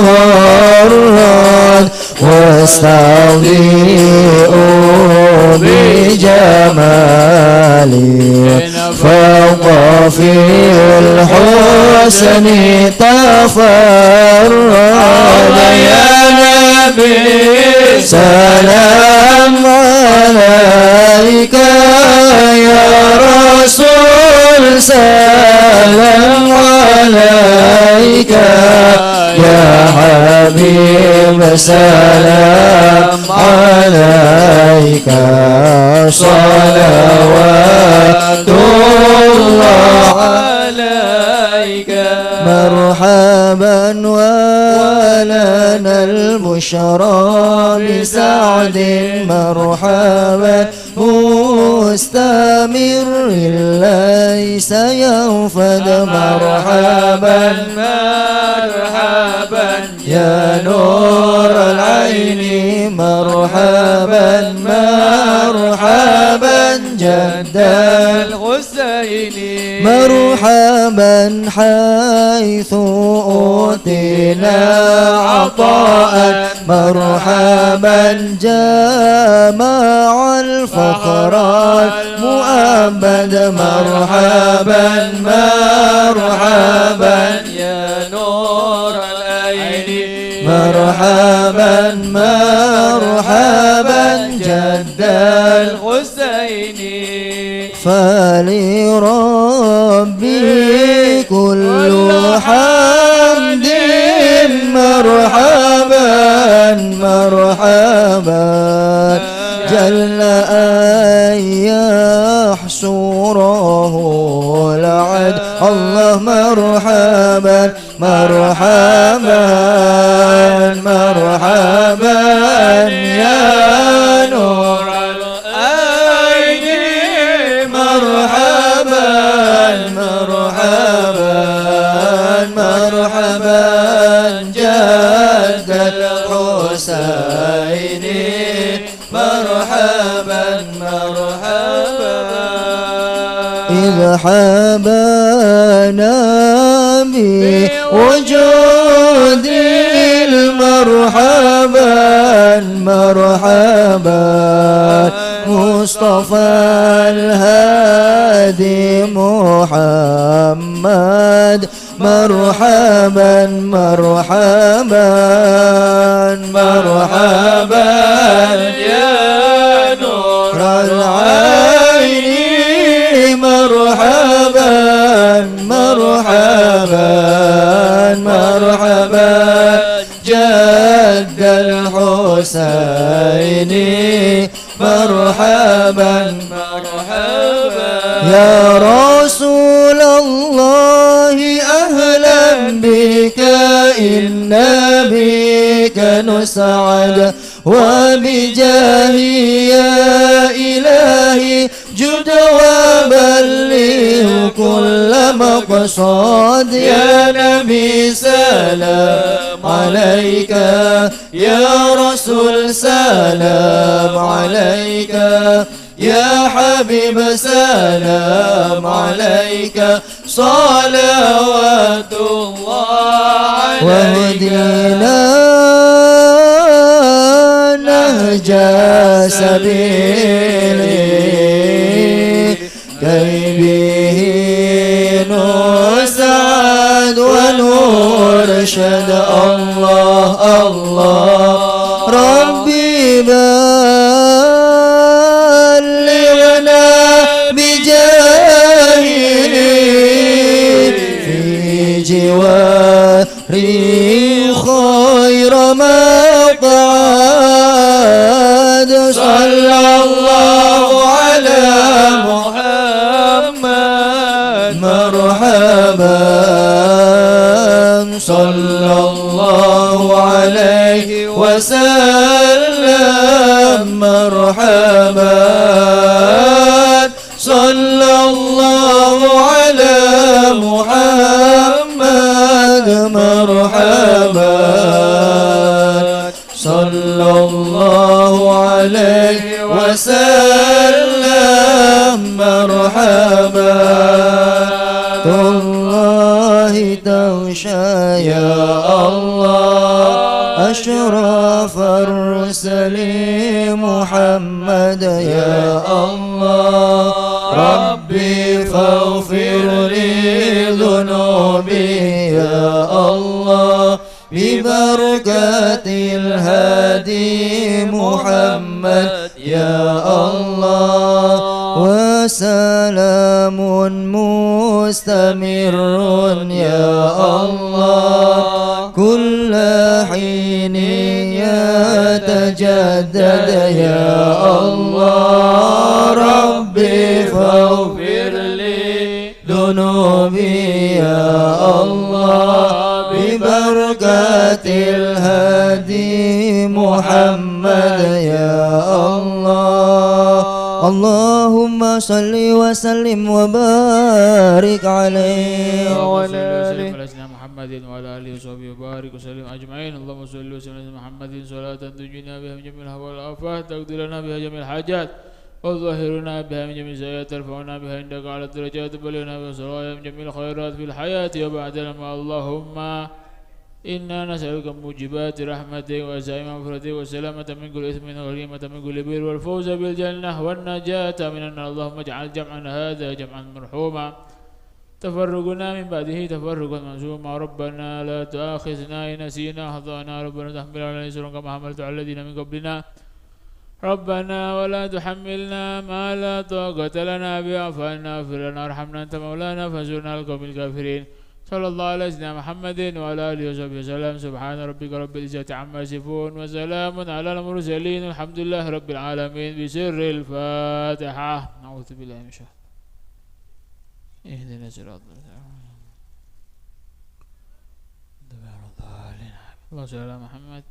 والرد واستضيئوا بجمالي فوق في الحسن تفرد يا نبي سلام عليك يا رسول سلام عليك يا حبيب سلام عليك صلوات الله عليك مرحبا ولنا البشرى بسعد مرحبا مستمر ليس ينفد مرحبا مرحبا يا نور العين مرحبا مرحبا جد الحسين مرحبا حيث أوتينا عطاء مرحبا جمع الفخر المؤبد مرحبا مرحبا يا نور العين مرحبا مرحبا جد الحسين فلربي كل حمد مرحبا مرحبا جل أن يحصره العد الله مرحبا مرحبا مرحبا يا نور العين مرحبا مرحبا مرحبا جد الحسين مرحبا مرحبا إذ حبانا بوجود المرحبا مرحبا مصطفى الهادي محمد مرحبا مرحبا مرحبا يا نور العين مرحبا مرحبا مرحبا جد الحسين مرحبا مرحبا يا رسول الله أهلا بك إنا بك نسعد وبجاهي يا إلهي جد وبلغ كل مقصد يا نبي سلام عليك يا رسول سلام عليك يا حبيب سلام عليك صلوات الله عليك واهدنا نهج سبيلي كي به أشهد الله الله ربي بلغنا بجاهه في جواري خير مقعد صلى الله على محمد مرحبا صلى الله عليه وسلم مرحبا صلى الله على محمد مرحبا صلى الله عليه وسلم مرحبا الله تغشى يا الله أشرف الرسل محمد يا الله ربي فاغفر لي ذنوبي يا الله ببركة الهادي محمد يا الله وسلام مستمر يا الله كل حين يتجدد يا الله ربي فاغفر لي ذنوبي يا الله ببركة الهادي محمد يا الله اللهم صل وسلم وبارك عليه وعلى آله محمد وعلى آله وصحبه وبارك وسلم أجمعين اللهم صل وسلم على محمد صلاة تنجينا بها من جميع الهوى والآفات تقضي لنا بها جميع الحاجات وظهرنا بها من جميع السيئات ترفعنا بها عندك على الدرجات بلغنا بها سرايا من جميع الخيرات في الحياة وبعد لما اللهم إنا نسألك موجبات رحمتك وعزائم مغفرتك والسلامة من كل إثم والغنيمة من كل بر والفوز بالجنة والنجاة من النار اللهم اجعل جمعنا هذا جمعا مرحوما تفرقنا من بعده تفرقا منصوما ربنا لا تؤاخذنا إن نسينا أخطأنا ربنا تحمل علينا إصرا كما حملت على الذين من قبلنا ربنا ولا تحملنا ما لا طاقة لنا به واعف عنا واغفر لنا وارحمنا أنت مولانا فانصرنا على القوم الكافرين صلى الله على سيدنا محمد وعلى آله وصحبه وسلم سبحان ربك رب العزة عما يصفون وسلام على المرسلين الحمد لله رب العالمين بسر الفاتحة نعوذ بالله من الشيطان اهدنا الصراط المستقيم اللهم صل على محمد